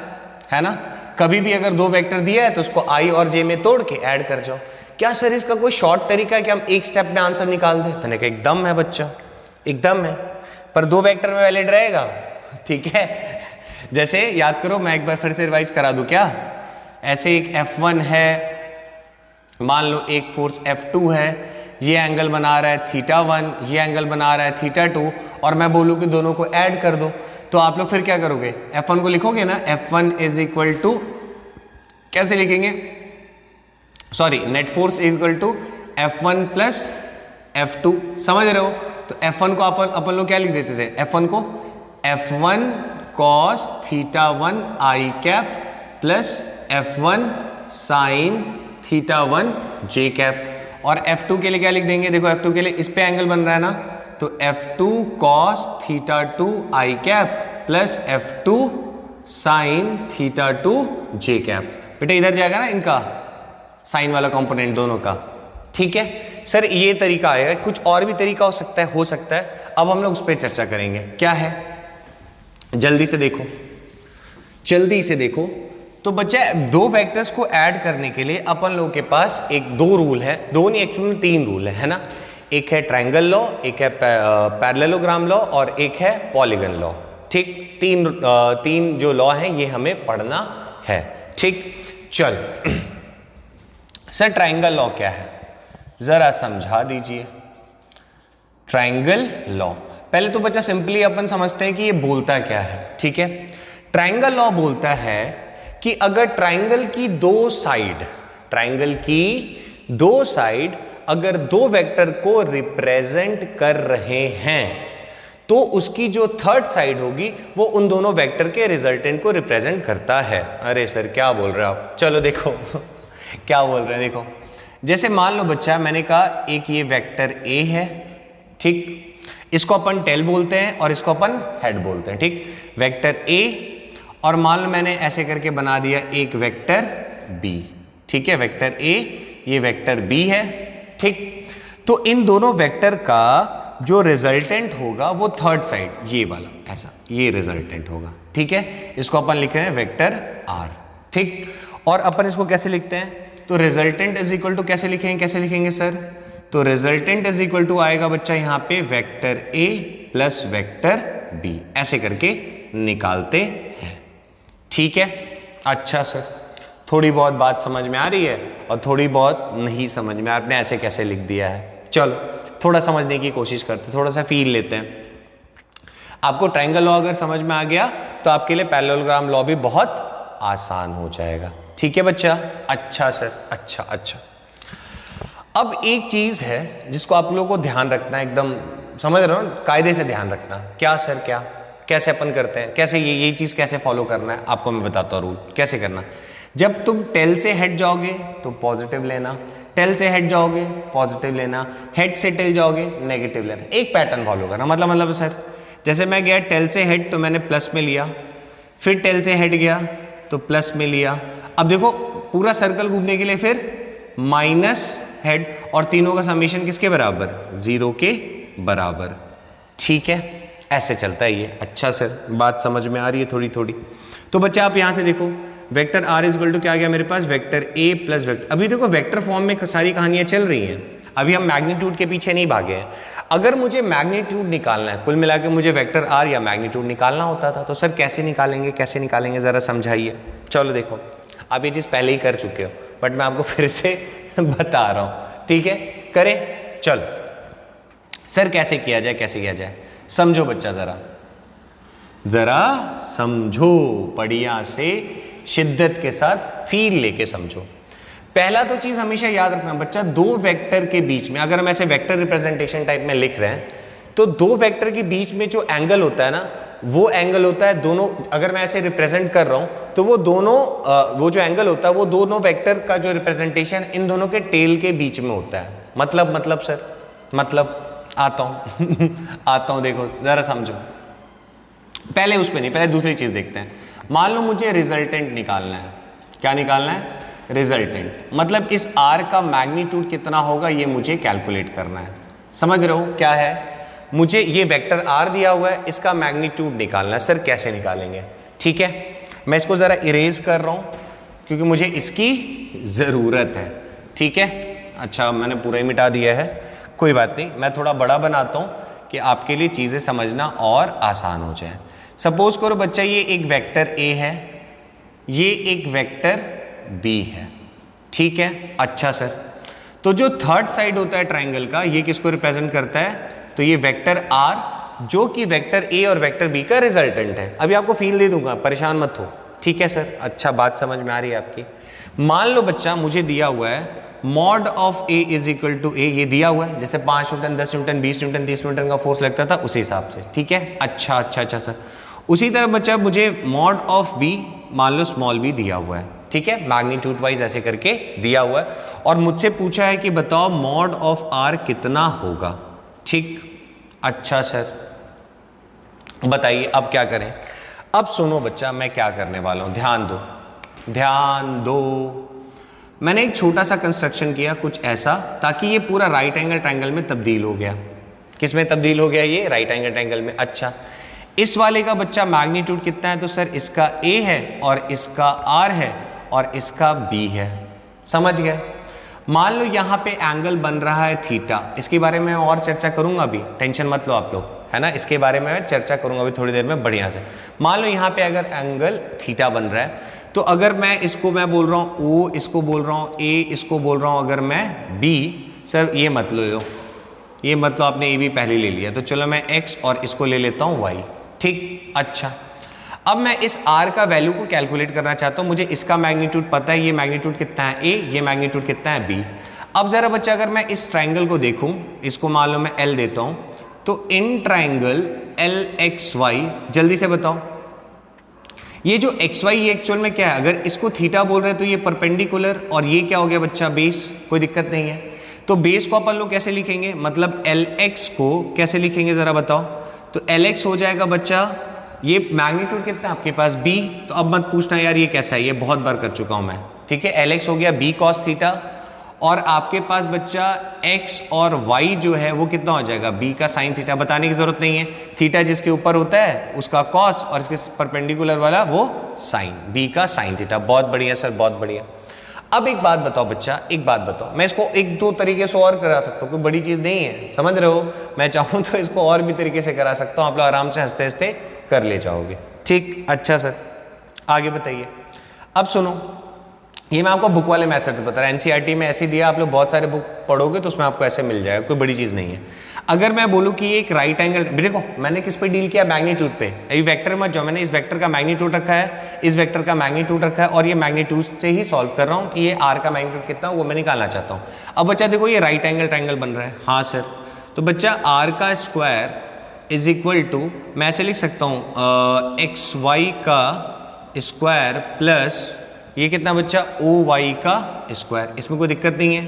है ना? कभी भी अगर दो वेक्टर दिया है तो उसको आई और जे में तोड़ के ऐड कर जाओ। क्या सर इसका कोई शॉर्ट तरीका है कि हम एक स्टेप में आंसर निकाल दें? मैंने कहा एकदम है बच्चा, एकदम है, पर दो वेक्टर में वैलिड रहेगा। ठीक है, जैसे याद करो, मैं एक बार फिर से रिवाइज करा दूं क्या? ऐसे एक F1 है, मान लो एक फोर्स F2 है, ये एंगल बना रहा है θ1, ये एंगल बना रहा है θ2, और मैं बोलूं कि दोनों को ऐड कर दो, तो आप लोग फिर क्या करोगे? F1 को लिखोगे ना, F1 इज इक्वल टू, कैसे लिखेंगे? Sorry, net force is equal to F1 plus F2, समझ रहे हो? तो F1 को अपन लोग क्या लिख देते थे? F1 को F1 cos θ1 i cap plus F1 sin θ1 j cap, और F2 के लिए क्या लिख देंगे? देखो F2 के लिए इस पे एंगल बन रहा है ना, तो F2 cos θ2 i cap plus F2 sin θ2 j cap. बेटा इधर जाएगा ना इनका साइन वाला कंपोनेंट दोनों का। ठीक है सर, ये तरीका आएगा। कुछ और भी तरीका हो सकता है, हो सकता है। अब हम लोग उस पर चर्चा करेंगे। क्या है, जल्दी से देखो, जल्दी से देखो। तो बच्चा, दो वेक्टर्स को ऐड करने के लिए अपन लोगों के पास एक दो रूल है, दो नहीं एक्चुअली तीन रूल है ना? एक है ट्रायंगल लॉ, एक है पैरेललोग्राम लॉ, और एक है पॉलीगन लॉ। ठीक, तीन जो लॉ हैं ये हमें पढ़ना है। ठीक, चल सर, ट्रायंगल लॉ क्या है जरा समझा दीजिए। ट्रायंगल लॉ, पहले तो बच्चा सिंपली अपन समझते हैं कि ये बोलता क्या है। ठीक है, ट्रायंगल लॉ बोलता है कि अगर ट्रायंगल की दो साइड अगर दो वेक्टर को रिप्रेजेंट कर रहे हैं तो उसकी जो थर्ड साइड होगी वो उन दोनों वेक्टर के रिजल्टेंट को रिप्रेजेंट करता है। अरे सर क्या बोल रहे हो आप? चलो देखो क्या बोल रहे हैं, देखो। जैसे मान लो बच्चा, मैंने कहा एक ये वेक्टर A है, ठीक, इसको अपन टेल बोलते हैं और इसको अपन हेड बोलते हैं। ठीक, वेक्टर A, और मान लो मैंने ऐसे करके बना दिया एक वेक्टर B। ठीक है, वेक्टर A, ये वेक्टर B है। ठीक, तो इन दोनों वेक्टर का जो रिजल्टेंट होगा वो थर्ड साइड, ये वाला ऐसा, ये रिजल्टेंट होगा। ठीक है, इसको अपन लिख रहे हैं वेक्टर R। ठीक, और अपन इसको कैसे लिखते हैं? तो रिजल्टेंट इज इक्वल टू कैसे लिखेंगे सर? तो रिजल्टेंट इज इक्वल टू आएगा बच्चा यहाँ पे vector A plus vector B, ऐसे करके निकालते हैं। ठीक है, अच्छा सर, थोड़ी बहुत बात समझ में आ रही है और थोड़ी बहुत नहीं समझ में, आपने ऐसे कैसे लिख दिया है। चलो थोड़ा समझने की कोशिश करते हैं, थोड़ा सा फील लेते हैं। आपको ट्रायंगल लॉ अगर समझ में आ गया तो आपके लिए पैरेललोग्राम लॉ भी बहुत आसान हो जाएगा। ठीक है बच्चा? अच्छा सर, अच्छा। अब एक चीज है जिसको आप लोगों को ध्यान रखना है, एकदम समझ रहे हो, कायदे से ध्यान रखना। क्या सर? क्या, कैसे अपन करते हैं, कैसे ये चीज कैसे फॉलो करना है, आपको मैं बताता हूँ रूल कैसे करना। जब तुम टेल से हेड जाओगे तो पॉजिटिव लेना, टेल से हेड जाओगे पॉजिटिव लेना, हेड से टेल जाओगे नेगेटिव लेना। एक पैटर्न फॉलो करना। मतलब सर, जैसे मैं गया टेल से हेड तो मैंने प्लस में लिया, फिर टेल से हेड गया तो प्लस में लिया। अब देखो पूरा सर्कल घूमने के लिए फिर माइनस हेड, और तीनों का समेशन किसके बराबर? 0 के बराबर। ठीक है, ऐसे चलता है ये। अच्छा सर, बात समझ में आ रही है थोड़ी थोड़ी। तो बच्चा आप यहां से देखो, vector R is equal to क्या आ गया मेरे पास? वेक्टर A प्लस वेक्टर, अभी देखो वेक्टर फॉर्म में सारी कहानियां चल रही हैं, अभी हम मैग्नीट्यूड के पीछे नहीं भागे हैं। अगर मुझे मैग्नीट्यूड निकालना है, कुल मिला के मुझे वेक्टर R या मैग्नीट्यूड निकालना होता था, तो सर कैसे निकालेंगे जरा समझाइए। चलो देखो, आप ये चीज़ पहले ही कर चुके हो, बट मैं आपको फिर से बता रहा हूँ, ठीक है? करें, चलो सर कैसे किया जाए, कैसे किया जाए, समझो बच्चा, जरा समझो, बढ़िया से शिद्दत के साथ फील लेके समझो। पहला तो चीज हमेशा याद रखना बच्चा, दो वेक्टर के बीच में, अगर हम ऐसे वेक्टर रिप्रेजेंटेशन टाइप में लिख रहे हैं, तो दो वेक्टर के बीच में जो एंगल होता है ना, वो एंगल होता है दोनों, अगर मैं ऐसे रिप्रेजेंट कर रहा हूं तो वो दोनों वो जो एंगल होता है वो दोनों वेक्टर का जो रिप्रेजेंटेशन इन दोनों के टेल के बीच में होता है। मतलब सर, मतलब आता हूं आता हूं, देखो जरा समझो। पहले उस पे नहीं, पहले दूसरी चीज देखते हैं। मान लो मुझे रिजल्टेंट निकालना है। क्या निकालना है? रिजल्टेंट। मतलब इस आर का मैग्नीट्यूड कितना होगा ये मुझे कैलकुलेट करना है। समझ रहे हो क्या है? मुझे ये वेक्टर आर दिया हुआ है, इसका मैग्नीट्यूड निकालना है। सर कैसे निकालेंगे? ठीक है, मैं इसको जरा इरेज कर रहा हूं क्योंकि मुझे इसकी जरूरत है। ठीक है, अच्छा मैंने पूरा ही मिटा दिया है, कोई बात नहीं, मैं थोड़ा बड़ा बनाता हूं कि आपके लिए चीजें समझना और आसान हो जाए। सपोज करो बच्चा ये एक वेक्टर ए है, ये एक वेक्टर बी है। ठीक है, अच्छा सर, तो जो थर्ड साइड होता है ट्राइंगल का, ये किसको रिप्रेजेंट करता है? तो ये वेक्टर आर, जो कि वेक्टर ए और वेक्टर बी का रिजल्टेंट है। अभी आपको फील दे दूंगा, परेशान मत हो। ठीक है सर, अच्छा बात समझ में आ रही है आपकी। मान लो बच्चा मुझे दिया हुआ है mod of A is equal to A, ये दिया हुआ है, जैसे 5 न्यूटन, 10 न्यूटन, 20 न्यूटन, 30 न्यूटन का फोर्स लगता था उसी हिसाब से। ठीक है, अच्छा सर। उसी तरह बच्चा मुझे मॉड ऑफ बी, मान लो स्मॉल बी दिया हुआ है। ठीक है, मैग्नीट्यूड वाइज ऐसे करके दिया हुआ है, और मुझसे पूछा है कि बताओ मॉड ऑफ आर कितना होगा। ठीक, अच्छा सर, बताइए अब क्या करें? अब सुनो बच्चा, मैं क्या करने वाला हूं, ध्यान दो, ध्यान दो। मैंने एक छोटा सा कंस्ट्रक्शन किया कुछ ऐसा, ताकि ये पूरा राइट एंगल ट्रायंगल में तब्दील हो गया। किस में तब्दील हो गया? ये राइट एंगल ट्रायंगल में। अच्छा, इस वाले का बच्चा मैग्नीट्यूड कितना है? तो सर इसका ए है और इसका आर है और इसका बी है। समझ गए? मान लो यहाँ पे एंगल बन रहा है थीटा, इसके बारे में और चर्चा करूंगा अभी, टेंशन मत लो आप लोग, है ना, इसके बारे में चर्चा करूंगा अभी थोड़ी देर में बढ़िया से। मान लो यहाँ पे अगर एंगल थीटा बन रहा है, तो अगर मैं इसको मैं बोल रहा हूँ ओ, इसको बोल रहा हूँ ए, इसको बोल रहा हूँ अगर मैं बी, सर ये मत लो, ये मत लो, आपने ए बी पहले ले लिया, तो चलो मैं एक्स और इसको ले लेता हूँ वाई। ठीक, अच्छा, अब मैं इस r का वैल्यू को कैलकुलेट करना चाहता हूं। मुझे इसका मैग्नीट्यूड पता है, ये मैग्नीट्यूड कितना है a, ये मैग्नीट्यूड कितना है b। अब जरा बच्चा अगर मैं इस ट्राइंगल को देखूं, इसको मान लो मैं l देता हूं, तो इन ट्राइंगल LXY, जल्दी से बताओ ये जो XY ये एक्चुअल में क्या है? अगर इसको थीटा बोल रहे हैं तो ये परपेंडिकुलर, और ये क्या हो गया बच्चा? बेस। कोई दिक्कत नहीं है। तो बेस को अपन लोग कैसे लिखेंगे, मतलब LX को कैसे लिखेंगे जरा बताओ? तो LX हो जाएगा बच्चा, ये मैग्नीट्यूड कितना है आपके पास? b। तो अब मत पूछना यार ये कैसा है, ये बहुत बार कर चुका हूं मैं। ठीक है, LX हो गया b cos थीटा, और आपके पास बच्चा x और y जो है वो कितना हो जाएगा? b का sin थीटा। बताने की जरूरत नहीं है, थीटा जिसके ऊपर होता है उसका cos, और इसके परपेंडिकुलर वाला वो sin, b का sin थीटा। बहुत बढ़िया सर, बहुत बढ़िया। अब एक बात बताओ बच्चा, एक बात बताओ, मैं इसको एक दो तरीके से और करा सकता हूँ, कोई बड़ी चीज नहीं है, समझ रहे हो? मैं चाहूँ तो इसको और भी तरीके से करा सकता हूँ, आप लोग आराम से हंसते हंसते कर ले जाओगे। ठीक, अच्छा सर, आगे बताइए। अब सुनो, ये मैं आपको बुक वाले मेथड से बता रहा हूं, एनसीईआरटी में ऐसे दिया, आप लोग बहुत सारे बुक पढ़ोगे तो उसमें आपको ऐसे मिल जाएगा, कोई बड़ी चीज नहीं है। अगर मैं बोलूं कि ये एक राइट एंगल, देखो मैंने किस पे डील किया? मैग्नीट्यूड पे। अभी वेक्टर में जो मैंने इस वेक्टर का मैग्नीट्यूड रखा है, इस वेक्टर का मैग्नीट्यूड रखा है, और ये मैग्नीट्यूड से ही सॉल्व कर रहा हूं कि ये आर का मैग्नीट्यूड कितना वो मैं निकालना चाहता हूँ। अब बच्चा देखो ये राइट एंगल ट्राइंगल बन रहा है, हाँ सर, तो बच्चा आर का स्क्वायर इज इक्वल टू, मैं ऐसे लिख सकता हूँ एक्स वाई का स्क्वायर प्लस ये कितना बच्चा? ओ वाई का स्क्वायर। इसमें कोई दिक्कत नहीं है,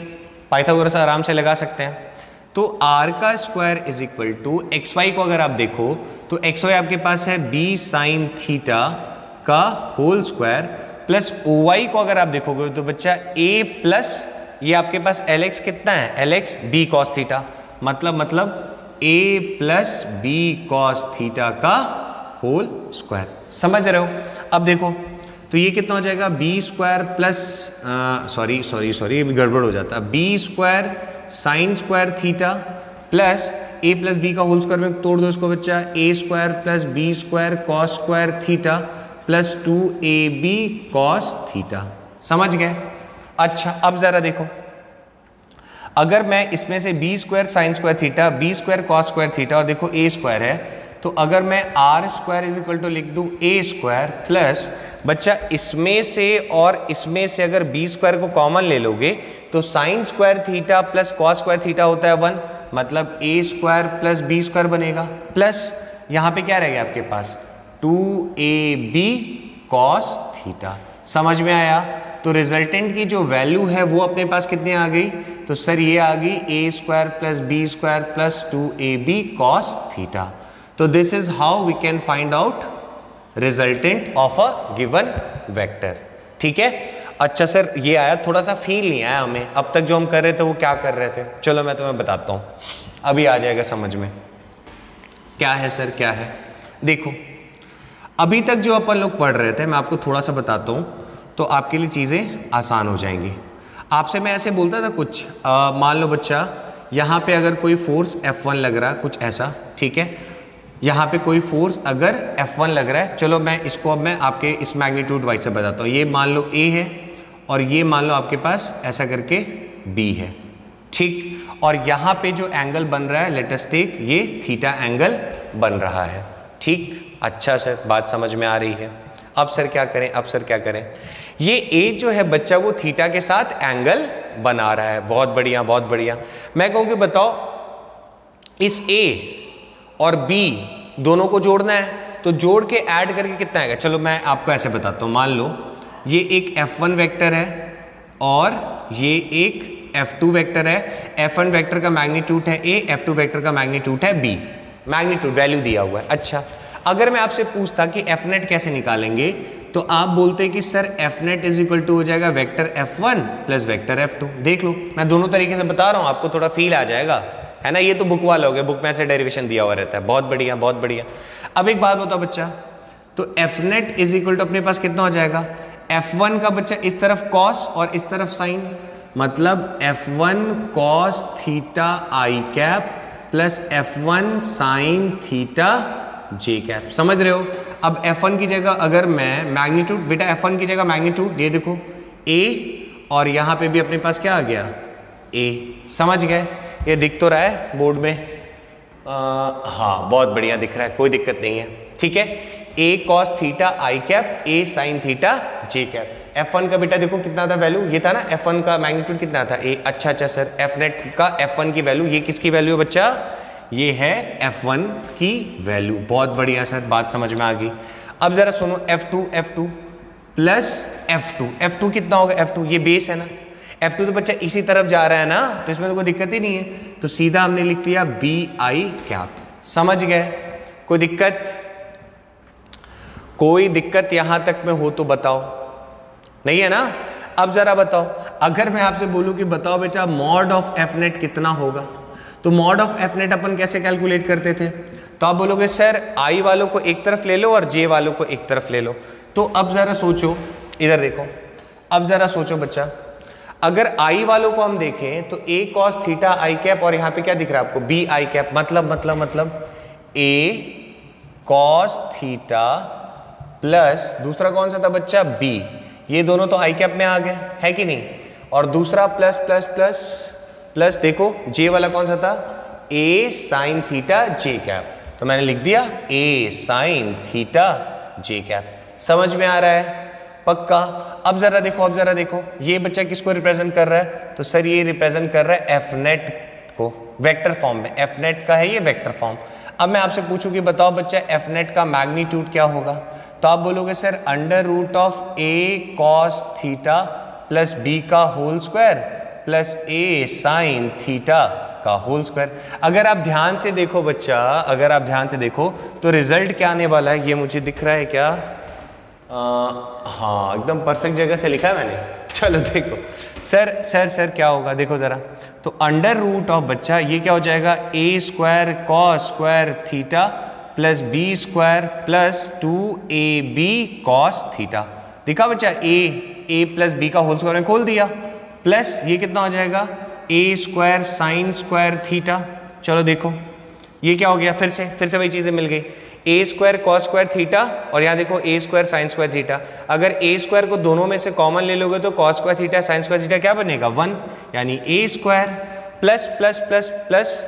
पाइथागोरस आराम से लगा सकते हैं। तो आर का square is equal to X Y को अगर आप देखो तो एक्स वाई आपके पास है बी साइन थीटा का whole square, plus O Y को अगर आप देखोगे तो बच्चा ए प्लस ये आपके पास एल एक्स कितना है? L X B cos theta, मतलब a plus B cos theta का होल स्क्वायर। समझ रहे हो? अब देखो तो ये कितना हो जाएगा? बी स्क्वायर प्लस सॉरी ये गड़बड़ हो जाता है, B square sine square theta plus a plus B का होल स्क्वायर में तोड़ दो इसको बच्चा, a square plus B square cos square theta plus 2ab cos theta. समझ गए? अच्छा अब जरा देखो, अगर मैं इसमें से B square sine square theta, B square cos square theta और देखो ए स्क्वायर है, तो अगर मैं R square is equal to लिख दूं ए स्क्वायर प्लस बच्चा इसमें से और इसमें से अगर बी स्क्वायर को कॉमन ले लोगे तो sign square theta plus cos square theta होता है 1, मतलब ए स्क्वायर प्लस बी स्क्वायर बनेगा, प्लस यहाँ पे क्या रह गया आपके पास 2ab कॉस थीटा। समझ में आया? तो रिजल्टेंट की जो वैल्यू है वो अपने पास कितनी आ गई? तो सर ये आ गई A square plus B square plus 2ab cos theta. तो this is how we can find out resultant of a given vector. ठीक है? अच्छा सर ये आया, थोड़ा सा फील नहीं आया हमें, अब तक जो हम कर रहे थे वो क्या कर रहे थे? चलो मैं तुम्हें बताता हूं, अभी आ जाएगा समझ में। क्या है सर, क्या है? देखो अभी तक जो अपन लोग पढ़ रहे थे मैं आपको थोड़ा सा बताता हूं तो आपके लिए चीजें आसान हो जाएंगी। आपसे मैं ऐसे बोलता था कुछ, मान लो बच्चा यहाँ पे अगर कोई फोर्स F1 लग रहा है, कुछ ऐसा, ठीक है? यहाँ पे कोई फोर्स अगर F1 लग रहा है, चलो मैं इसको अब मैं आपके इस मैग्नीट्यूड वाइज से बताता हूँ। ये मान लो A है और ये मान लो आपके पास ऐसा करके B है, ठीक? और यहाँ पे जो एंगल बन रहा है लेट अस टेक ये थीटा एंगल बन रहा है, ठीक? अच्छा सर बात समझ में आ रही है। अब सर क्या करें, अब सर क्या करें? ये A जो है बच्चा वो थीटा के साथ एंगल बना रहा है, बहुत बढ़िया बहुत बढ़िया। मैं कहूँ कि बताओ इस A और B दोनों को जोड़ना है तो जोड़ के ऐड करके कितना आएगा? चलो मैं आपको ऐसे बताता हूँ, मान लो ये एक F1 वेक्टर है और ये एक F2 वेक्टर है। F1 वेक्टर का मैग्नीट्यूड है A, F2 वेक्टर का मैग्नीट्यूड है B, मैग्नीट्यूड वैल्यू दिया हुआ है। अच्छा अगर मैं आपसे पूछता कि F नेट कैसे निकालेंगे तो आप बोलते कि sir F net is equal to हो जाएगा vector F1 plus vector F2। देख लो मैं दोनों तरीके से बता रहा हूँ, आपको थोड़ा फील आ जाएगा, है ना? ये तो बुक वाला हो गया, बुक में ऐसे डेरिवेशन दिया हुआ रहता है। बहुत बढ़िया बहुत बढ़िया। अब एक बात बताओ बच्चा, तो F net is equal to अपने पास कितना हो जाएगा? F1 का बच्चा इस तरफ कॉस और इस तरफ साइन, मतलब F1 cos theta I cap plus F1 sine theta J cap. समझ रहे हो? अब F1 की जगह अगर मैं मैग्नीट्यूड, बेटा F1 की जगह मैग्नीट्यूड ये देखो A और यहाँ पे भी अपने पास क्या आ गया? A। समझ गए? ये दिख तो रहा है बोर्ड में? हाँ बहुत बढ़िया दिख रहा है, कोई दिक्कत नहीं है, ठीक है? A cos theta I cap, A sine theta J cap. F1 का बेटा देखो कितना था वैल्यू, ये था ना F1 का मैग्नीट्यूड कितना था? A। अच्छा अच्छा सर F नेट का F1 की वैल्यू, ये किसकी वैल्यू है बच्चा? ये है F1 की वैल्यू। बहुत बढ़िया सर बात समझ में आ गई। अब जरा सुनो F2 प्लस F2 कितना होगा? F2 ये बेस है ना, F2 तो बच्चा इसी तरफ जा रहा है ना, तो इसमें तो कोई दिक्कत ही नहीं है, तो सीधा हमने लिख दिया BI कैप। समझ गए? कोई दिक्कत? कोई दिक्कत यहां तक में हो तो बताओ, नहीं है ना? अब जरा बताओ, अगर मैं आपसे बोलूं कि बताओ बेटा मॉड ऑफ F नेट कितना होगा, तो मॉड ऑफ F नेट अपन कैसे कैलकुलेट करते थे? तो आप बोलोगे सर I वालों को एक तरफ ले लो और J वालों को एक तरफ ले लो। तो अब जरा सोचो, इधर देखो, अब जरा सोचो बच्चा, अगर I वालों को हम देखें तो A cos theta I cap और यहाँ पे क्या दिख रहा है आपको? B आई कैप, मतलब A cos थीटा प्लस दूसरा कौन सा था बच्चा? B। ये दोनों तो आई कैप में आ गए, है कि नहीं? और दूसरा प्लस प्लस प्लस प्लस देखो J वाला कौन सा था? A sine theta J cap. तो मैंने लिख दिया A sine theta J cap. समझ में आ रहा है? पक्का? अब जरा देखो, ये बच्चा किसको रिप्रेजेंट कर रहा है? तो सर ये रिप्रेजेंट कर रहा है F नेट को वेक्टर फॉर्म में। F नेट का है ये वेक्टर फॉर्म। अब मैं आपसे पूछूं कि बताओ बच्चा F नेट का मैग्नीट्यूड क्या होगा? तो आप बोलोगे sir under root of A cos theta plus B का whole square plus A sine theta का होल स्क्वायर। अगर आप ध्यान से देखो बच्चा, अगर आप ध्यान से देखो तो रिजल्ट क्या आने वाला है? ये मुझे दिख रहा है क्या? हाँ एकदम परफेक्ट जगह से लिखा है मैंने। चलो देखो सर क्या होगा, देखो जरा, तो अंडर रूट ऑफ बच्चा ये क्या हो जाएगा? A square cos square theta plus B square plus 2AB cos theta. दिखा बच्चा? A प्लस B का होल स्क्वायर में खोल दिया, प्लस ये कितना हो जाएगा? A square sine square theta. चलो देखो ये क्या हो गया, फिर से वही चीजें मिल गई, A square cos square theta और यहाँ देखो A square sine square theta. अगर ए स्क्वायर को दोनों में से कॉमन ले लोगे तो cos square theta sine square theta क्या बनेगा 1, यानी A square plus plus plus plus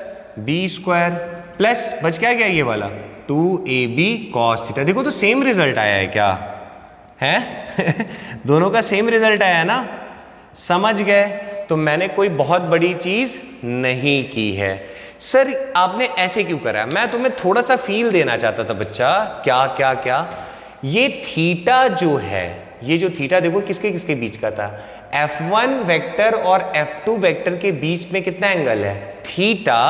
B square plus बच क्या गया ये वाला 2ab कॉस थीटा। देखो तो सेम रिजल्ट आया है क्या है दोनों का सेम रिजल्ट आया है ना, समझ गए। तो मैंने कोई बहुत बड़ी चीज नहीं की है। सर आपने ऐसे क्यों करा है, मैं तुम्हें थोड़ा सा फील देना चाहता था बच्चा। क्या क्या क्या, ये थीटा जो है, ये जो थीटा देखो किसके किसके बीच का था, F1 वेक्टर और F2 वेक्टर के बीच में कितना एंगल है, थीटा।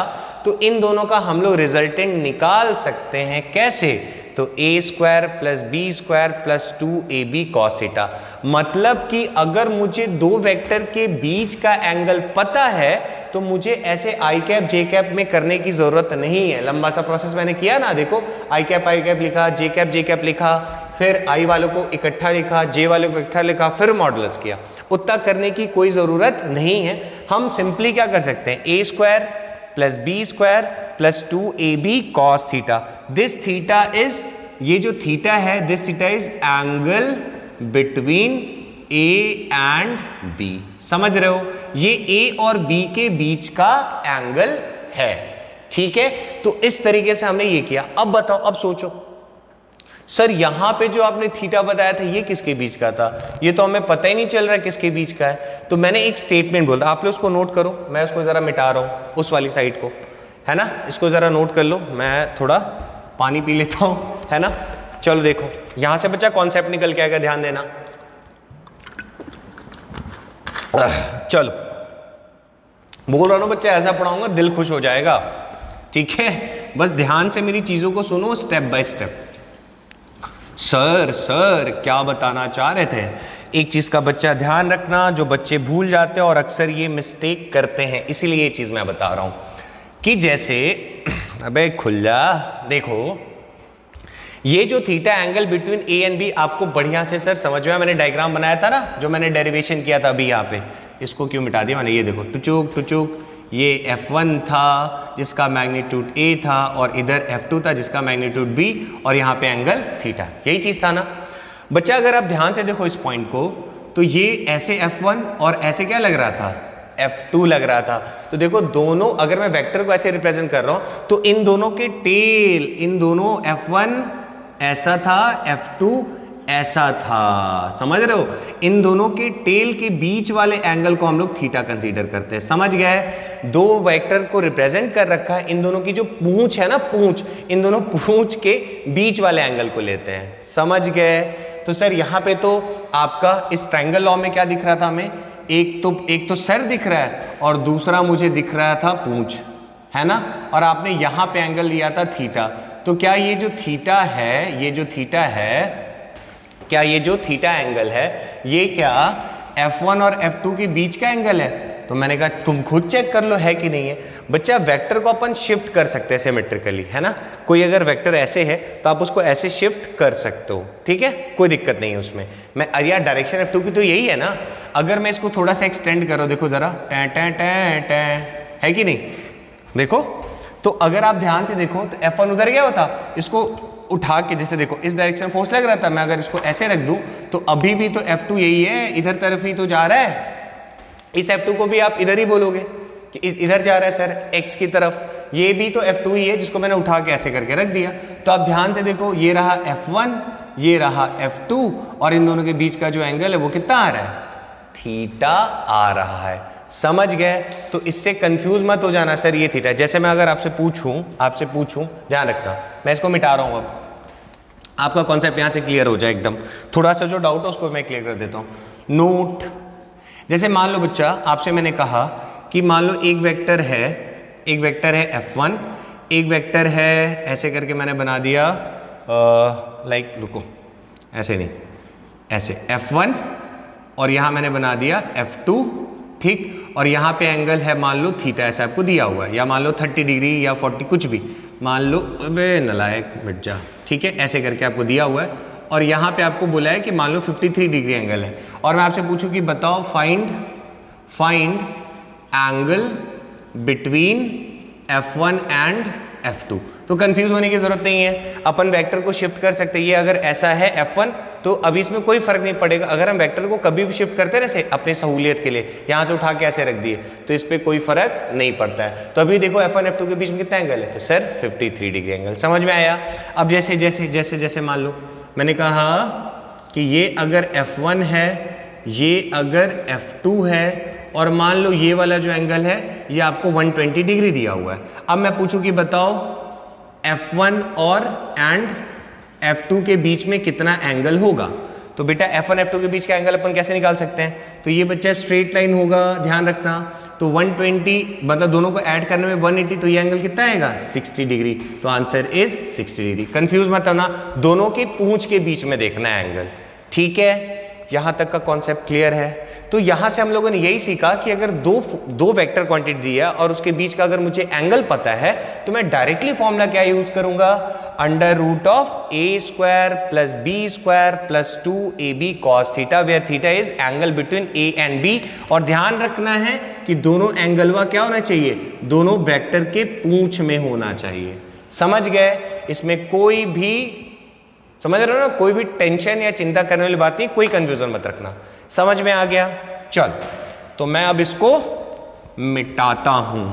तो इन दोनों का हम लोग रिजल्टेंट निकाल सकते हैं कैसे, तो A square plus B square plus 2ab cos theta. मतलब कि अगर मुझे दो वेक्टर के बीच का एंगल पता है तो मुझे ऐसे आई कैप जे कैप में करने की जरूरत नहीं है। लंबा सा प्रोसेस मैंने किया ना, देखो आई कैप लिखा, जे कैप लिखा, फिर आई वालों को इकट्ठा लिखा, जे वालों को इकट्ठा लिखा, फिर मॉडुलस किया। उतना करने की कोई जरूरत नहीं है। हम सिंपली क्या कर सकते हैं, A square plus B square plus 2ab cos theta. This theta is, ये जो थीटा है, this theta is angle between A and B. समझ रहे हो, ये ए और बी के बीच का एंगल है, ठीक है। तो इस तरीके से हमने ये किया। अब बताओ, अब सोचो सर यहां पे जो आपने थीटा बताया था ये किसके बीच का था, ये तो हमें पता ही नहीं चल रहा किसके बीच का है। तो मैंने एक स्टेटमेंट बोला, आप लोग उसको नोट करो, मैं उसको जरा मिटा रहा हूं उस वाली साइड को, है ना, इसको जरा नोट कर लो, मैं थोड़ा पानी पी लेता हूं, है ना। चलो देखो यहां से बच्चा कॉन्सेप्ट निकल के आएगा, ध्यान देना। चलो बोल रहा हूं बच्चा, ऐसा पढ़ाऊंगा दिल खुश हो जाएगा, ठीक है। बस ध्यान से मेरी चीजों को सुनो स्टेप बाय स्टेप। सर क्या बताना चाह रहे थे, एक चीज का बच्चा ध्यान रखना, जो बच्चे भूल जाते हैं और अक्सर ये मिस्टेक करते हैं, इसीलिए ये चीज मैं बता रहा हूं कि जैसे, अबे खुल जा, देखो ये जो theta angle between A and B आपको बढ़िया से सर समझ में, मैंने डायग्राम बनाया था ना, जो मैंने डेरिवेशन किया था अभी यहाँ पे, इसको क्यों मिटा दिया मैंने, ये देखो टुचुक, ये F1 था जिसका मैग्नीट्यूड A था और इधर F2 था जिसका मैग्नीट्यूड B और यहाँ पे एंगल थीटा, यही चीज था ना बच्चा। अगर आप ध्यान से देखो इस पॉइंट को, तो ये ऐसे F1 और ऐसे क्या लग रहा था, F2 लग रहा था। तो देखो दोनों, अगर मैं वेक्टर को ऐसे रिप्रेजेंट कर रहा हूं तो इन दोनों के टेल, इन दोनों F1 ऐसा था, F2 ऐसा था, समझ रहे हो, इन दोनों के टेल के बीच वाले एंगल को हम लोग थीटा कंसीडर करते हैं, समझ गए। दो वेक्टर को रिप्रेजेंट कर रखा है, इन दोनों की जो पूंछ है ना, पूंछ, इन दोनों पूंछ के बीच वाले एंगल को लेते हैं, समझ गए। तो सर यहाँ पे तो आपका इस ट्रायंगल लॉ में क्या दिख रहा था हमें, एक तो सर दिख रहा है और दूसरा मुझे दिख रहा था पूंछ, है ना, और आपने यहाँ पे एंगल लिया था थीटा। तो क्या ये जो थीटा है, ये जो थीटा है, क्या ये जो थीटा एंगल है, ये क्या F1 और F2 के बीच का एंगल है? तो मैंने कहा तुम खुद चेक कर लो है कि नहीं है। बच्चा वेक्टर को अपन शिफ्ट कर सकते हैं सिमेट्रिकली, है ना, कोई अगर वेक्टर ऐसे है तो आप उसको ऐसे शिफ्ट कर सकते हो, ठीक है, कोई दिक्कत नहीं है उसमें। मैं यार डायरेक्शन F2 की तो यही है ना, अगर मैं इसको थोड़ा सा एक्सटेंड करो, देखो जरा टे टे टे टे, है कि नहीं, देखो। तो अगर आप ध्यान से देखो तो F1 उधर गया होता, इसको उठा के जैसे देखो इस डायरेक्शन फोर्स लग रहा था, मैं अगर इसको ऐसे रख दूं तो अभी भी तो F2 यही है, इधर तरफ ही तो जा रहा है। इस F2 को भी आप इधर ही बोलोगे कि इधर जा रहा है सर x की तरफ, ये भी तो F2 ही है जिसको मैंने उठा के ऐसे करके रख दिया। तो आप ध्यान से देखो, ये रहा F1, ये रहा F2 और इन दोनों के बीच का जो एंगल है वो कितना आ रहा है, थीटा आ रहा है, समझ गए। तो इससे कंफ्यूज मत हो जाना सर ये थीटा। जैसे मैं अगर आपसे पूछूं, ध्यान रखना, मैं इसको मिटा रहा हूं, अब आपका कॉन्सेप्ट यहां से क्लियर हो जाए एकदम। थोड़ा सा जो डाउट है उसको मैं क्लियर कर देता हूं। नोट, जैसे मान लो बच्चा, आपसे मैंने कहा कि मान लो एक वेक्टर है F1, एक वेक्टर है, ऐसे करके मैंने बना दिया, लाइक रुको, ऐसे नहीं, ऐसे F1 और यहां मैंने बना दिया F2, ठीक, और यहाँ पे एंगल है मान लो थीटा, ऐसा आपको दिया हुआ है, या मान लो 30 डिग्री या 40 कुछ भी मान लो, अबे नलायक मिट जा, ठीक है, ऐसे करके आपको दिया हुआ है। और यहाँ पे आपको बोला है कि मान लो 53 डिग्री एंगल है, और मैं आपसे पूछूं कि बताओ find angle between F1 and F2। तो कंफ्यूज होने की जरूरत नहीं है, अपन वेक्टर को शिफ्ट कर सकते हैं। ये अगर ऐसा है F1 तो अभी इसमें कोई फर्क नहीं पड़ेगा। अगर हम वेक्टर को कभी भी शिफ्ट करते हैं ना अपने सहूलियत के लिए, यहाँ से उठा के ऐसे रख दिए तो इस पर कोई फर्क नहीं पड़ता है। तो अभी देखो F1 F2 के बीच में कितना एंगल है, तो सर 53 डिग्री एंगल। समझ में आया? अब जैसे जैसे जैसे जैसे मान लो मैंने कहा कि ये अगर F1 है, ये अगर F2 है, और मान लो ये वाला जो एंगल है ये आपको 120 डिग्री दिया हुआ है। अब मैं पूछूं कि बताओ F1 और F2 के बीच में कितना एंगल होगा। तो बेटा F1 F2 के बीच का एंगल अपन कैसे निकाल सकते हैं? तो ये बच्चा स्ट्रेट लाइन होगा, ध्यान रखना। तो 120 मतलब दोनों को ऐड करने में 180, तो ये एंगल कितना आएगा 60 डिग्री। तो आंसर इज 60 डिग्री। कंफ्यूज मत होना, दोनों के पूंछ के बीच में देखना है एंगल। ठीक है, यहां तक का कॉन्सेप्ट क्लियर है? तो यहां से हम लोगों ने यही सीखा कि अगर दो वेक्टर क्वांटिटी दिया और उसके बीच का अगर मुझे एंगल पता है तो मैं डायरेक्टली फॉर्मूला क्या यूज करूंगा, under root of A square plus B square plus 2ab cos theta, where theta is angle between A and B. और ध्यान रखना है कि दोनों एंगलवा क्या होना चाहिए, दोनों वेक्टर के पूंछ में होना चाहिए। समझ गए? इसमें कोई भी, समझ रहे हो ना, कोई भी टेंशन या चिंता करने वाली बात नहीं, कोई कंफ्यूजन मत रखना। समझ में आ गया? चल, तो मैं अब इसको मिटाता हूं।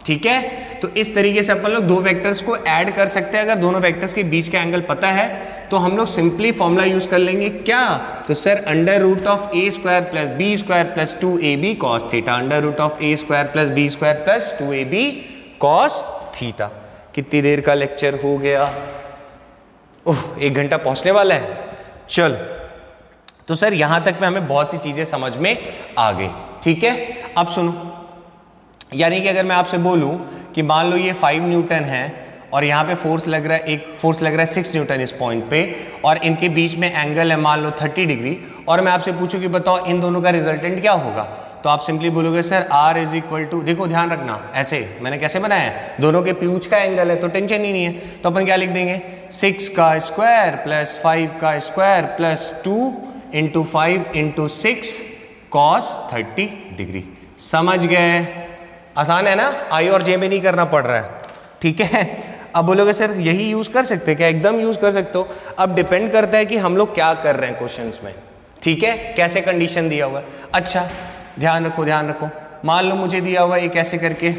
ठीक है, तो इस तरीके से अपन लोग दो वेक्टर्स को ऐड कर सकते हैं। अगर दोनों वेक्टर्स के बीच का एंगल पता है तो हम लोग सिंपली फॉर्मूला यूज कर लेंगे। क्या? तो sir under root of A square plus B square plus 2ab cos theta, under root of A square plus B square plus 2ab cos theta. कितनी देर का लेक्चर हो गया? ओह, 1 घंटा पहुंचने वाला है। चल, तो सर यहां तक में हमें बहुत सी चीजें समझ में आ गई। ठीक है, अब सुनो, यानी कि अगर मैं आपसे बोलूं कि मान लो ये 5 न्यूटन है और यहाँ पे फोर्स लग रहा है, एक फोर्स लग रहा है 6 न्यूटन इस पॉइंट पे, और इनके बीच में एंगल है मान लो 30 डिग्री, और मैं आपसे पूछूं कि बताओ इन दोनों का रिजल्टेंट क्या होगा, तो आप सिंपली बोलोगे sir R is equal to, देखो ध्यान रखना, ऐसे मैंने कैसे बनाया है, दोनों के पूंछ का एंगल है तो टेंशन ही नहीं है। तो अपन क्या लिख देंगे, 6 का स्क्वायर प्लस 5 का square plus 2 into 5 into 6 cos 30 degree. समझ गए? आसान है ना, आई और जे में नहीं करना पड़ रहा है। ठीक है, अब बोलोगे सर यही यूज कर सकते हैं क्या? एकदम यूज कर सकते हो। अब डिपेंड करता है कि हम लोग क्या कर रहे हैं क्वेश्चंस में। ठीक है, कैसे कंडीशन दिया हुआ है। अच्छा ध्यान रखो, ध्यान रखो, मान लो मुझे दिया हुआ है एक ऐसे करके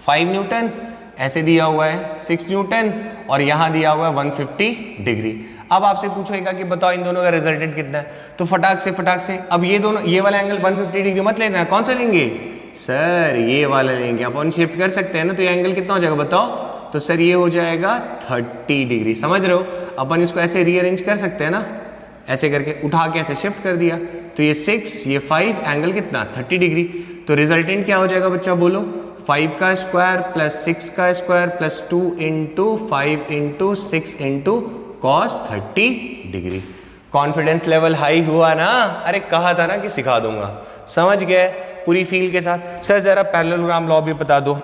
5 न्यूटन, ऐसे दिया हुआ है 6 न्यूटन, और यहां दिया हुआ है 150 डिग्री। अब आपसे पूछेगा कि बताओ इन दोनों का रिजल्टेंट कितना है, तो फटाक से अब ये दोनों, ये वाला एंगल 150 डिग्री मत लेना, कौन सा लेंगे सर, ये वाला लेंगे। अपन शिफ्ट कर सकते हैं ना, तो ये एंगल कितना हो जाएगा बताओ, तो सर ये हो जाएगा 30 डिग्री। समझ रहे हो? अपन इसको ऐसे रीअरेंज कर सकते हैं ना, ऐसे करके उठा के ऐसे शिफ्ट कर दिया, तो ये 6 ये 5 एंगल कितना 30 डिग्री। तो रिजल्टेंट क्या हो जाएगा बच्चा बोलो, 5 का स्क्वायर प्लस 6 का square plus 2 into 5 into 6 into cos 30 degree. Confidence level high हुआ ना? अरे कहा था ना कि सिखा दूंगा। समझ गए पूरी फील के साथ? सर जरा पैरेललोग्राम लॉ भी बता दो।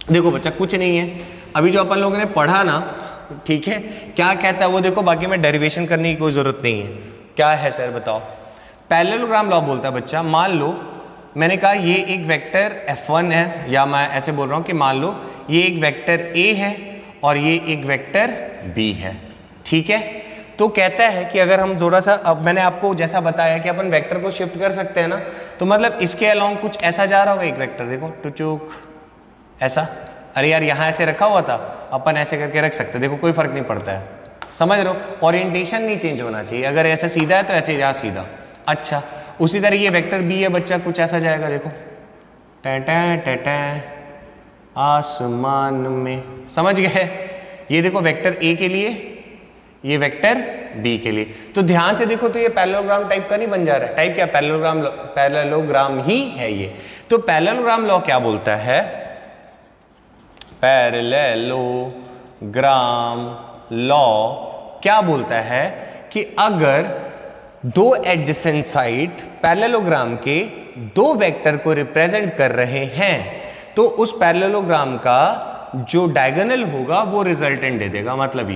देखो बच्चा कुछ नहीं है, अभी जो अपन लोगों ने पढ़ा ना, ठीक है, क्या कहता है वो देखो, बाकी में डेरिवेशन करने की कोई जरूरत नहीं है। क्या है सर बताओ? पैरेललोग्राम लॉ बोलता है बच्चा, मान लो मैंने कहा ये एक वेक्टर F1 है, या मैं ऐसे बोल रहा हूं कि मान लो ये एक वेक्टर A है और ये एक वेक्टर B है। ठीक है, तो कहता है कि अगर हम थोड़ा सा, अब मैंने आपको जैसा बताया कि अपन वेक्टर को शिफ्ट कर सकते हैं ना, तो मतलब इसके अलोंग कुछ ऐसा जा रहा होगा एक वेक्टर, देखो टुचुक ऐसा, अरे यार यहाँ ऐसे रखा हुआ था, अपन ऐसे करके रख सकते, देखो कोई फर्क नहीं पड़ता है। समझ रहे हो? ओरिएंटेशन नहीं चेंज होना चाहिए, अगर ऐसे सीधा है तो ऐसे जा सीधा। अच्छा, उसी तरह ये वेक्टर B है बच्चा, कुछ ऐसा जाएगा, देखो टैटै टैटै आसमान में। समझ गए? ये देखो वेक्टर A के लिए, ये वेक्टर B के लिए। तो ध्यान से देखो, तो ये पैरेललोग्राम टाइप का नहीं बन जा रहा है, टाइप क्या पैरेललोग्राम ही है ये। तो पैरेललोग्राम लॉ क्या बोलता है, पैरेललोग्राम लॉ क्या बोलता है कि अगर दो एडजेसेंट साइड पैरेललोग्राम के दो वेक्टर को रिप्रेजेंट कर रहे हैं, तो उस पैरेललोग्राम का जो डायगोनल होगा वो रिजल्टेंट दे देगा। मतलब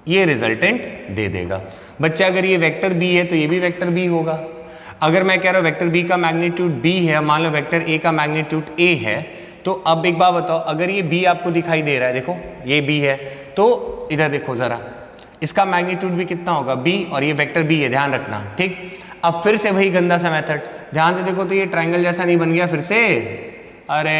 ये रिजल्टेंट दे देगा। बच्चा अगर ये वेक्टर B है तो ये भी वेक्टर B होगा। अगर मैं कह रहा हूं वेक्टर B का मैग्नीट्यूड B है, मान लो वेक्टर A का मैग्नीट्यूड A है, तो अब एक बात बताओ, अगर ये b आपको दिखाई दे रहा है, देखो ये b है, तो इधर देखो जरा, इसका मैग्नीट्यूड भी कितना होगा b, और ये वेक्टर b है, ध्यान रखना, ठीक। अब फिर से वही गंदा सा मेथड, ध्यान से देखो तो ये ट्रायंगल जैसा नहीं बन गया फिर से? अरे